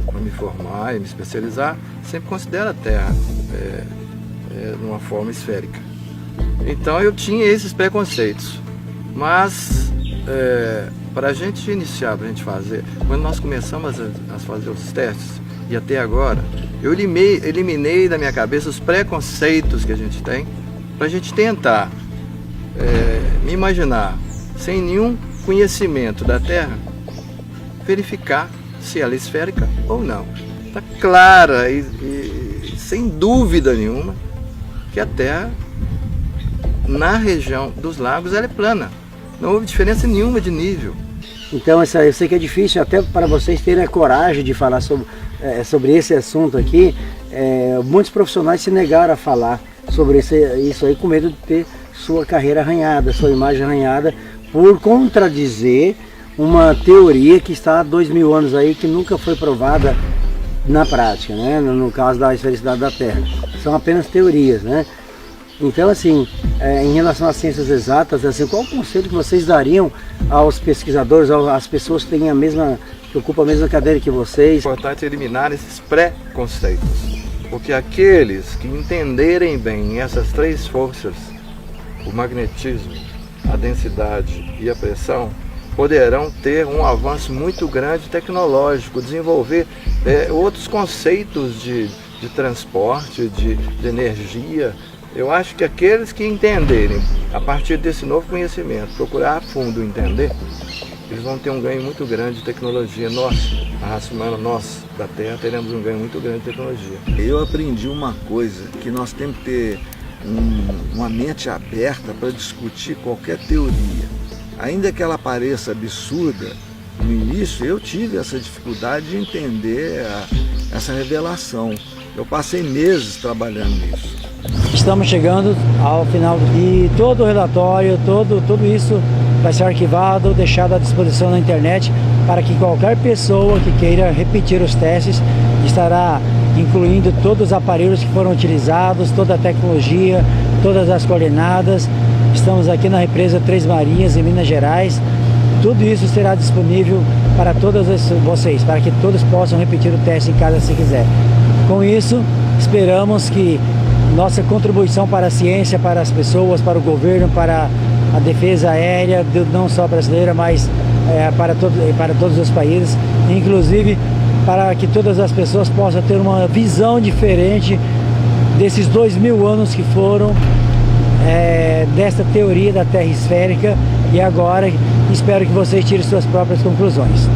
para me formar e me especializar, sempre considero a Terra de uma forma esférica. Então eu tinha esses preconceitos, mas para a gente iniciar, para a gente fazer, quando nós começamos a fazer os testes e até agora, eu eliminei da minha cabeça os preconceitos que a gente tem, para a gente tentar me imaginar sem nenhum conhecimento da Terra, verificar se ela é esférica ou não. Está clara e sem dúvida nenhuma que a Terra, na região dos lagos, ela é plana. Não houve diferença nenhuma de nível. Então eu sei que é difícil até para vocês terem a coragem de falar sobre esse assunto aqui. Muitos profissionais se negaram a falar sobre isso aí com medo de ter sua carreira arranhada, sua imagem arranhada, por contradizer uma teoria que está há 2000 anos aí, que nunca foi provada na prática, né? No caso da esfericidade da Terra. São apenas teorias, né? Então, assim, em relação às ciências exatas, assim, qual o conselho que vocês dariam aos pesquisadores, às pessoas que que ocupam a mesma cadeira que vocês? É importante eliminar esses preconceitos, porque aqueles que entenderem bem essas três forças, o magnetismo, a densidade e a pressão, poderão ter um avanço muito grande tecnológico, desenvolver outros conceitos de transporte, de energia. Eu acho que aqueles que entenderem, a partir desse novo conhecimento, procurar a fundo entender, eles vão ter um ganho muito grande de tecnologia. Nós, a raça humana, nós da Terra, teremos um ganho muito grande de tecnologia. Eu aprendi uma coisa, que nós temos que ter uma mente aberta para discutir qualquer teoria. Ainda que ela pareça absurda, no início eu tive essa dificuldade de entender essa revelação. Eu passei meses trabalhando nisso. Estamos chegando ao final e todo o relatório, tudo isso vai ser arquivado, deixado à disposição na internet para que qualquer pessoa que queira repetir os testes estará incluindo todos os aparelhos que foram utilizados, toda a tecnologia, todas as coordenadas. Estamos aqui na represa Três Marias, em Minas Gerais. Tudo isso será disponível para todos vocês, para que todos possam repetir o teste em casa se quiser. Com isso, esperamos que nossa contribuição para a ciência, para as pessoas, para o governo, para a defesa aérea, não só brasileira, mas para todos os países, inclusive para que todas as pessoas possam ter uma visão diferente desses 2000 anos que foram dessa teoria da Terra esférica, e agora espero que vocês tirem suas próprias conclusões.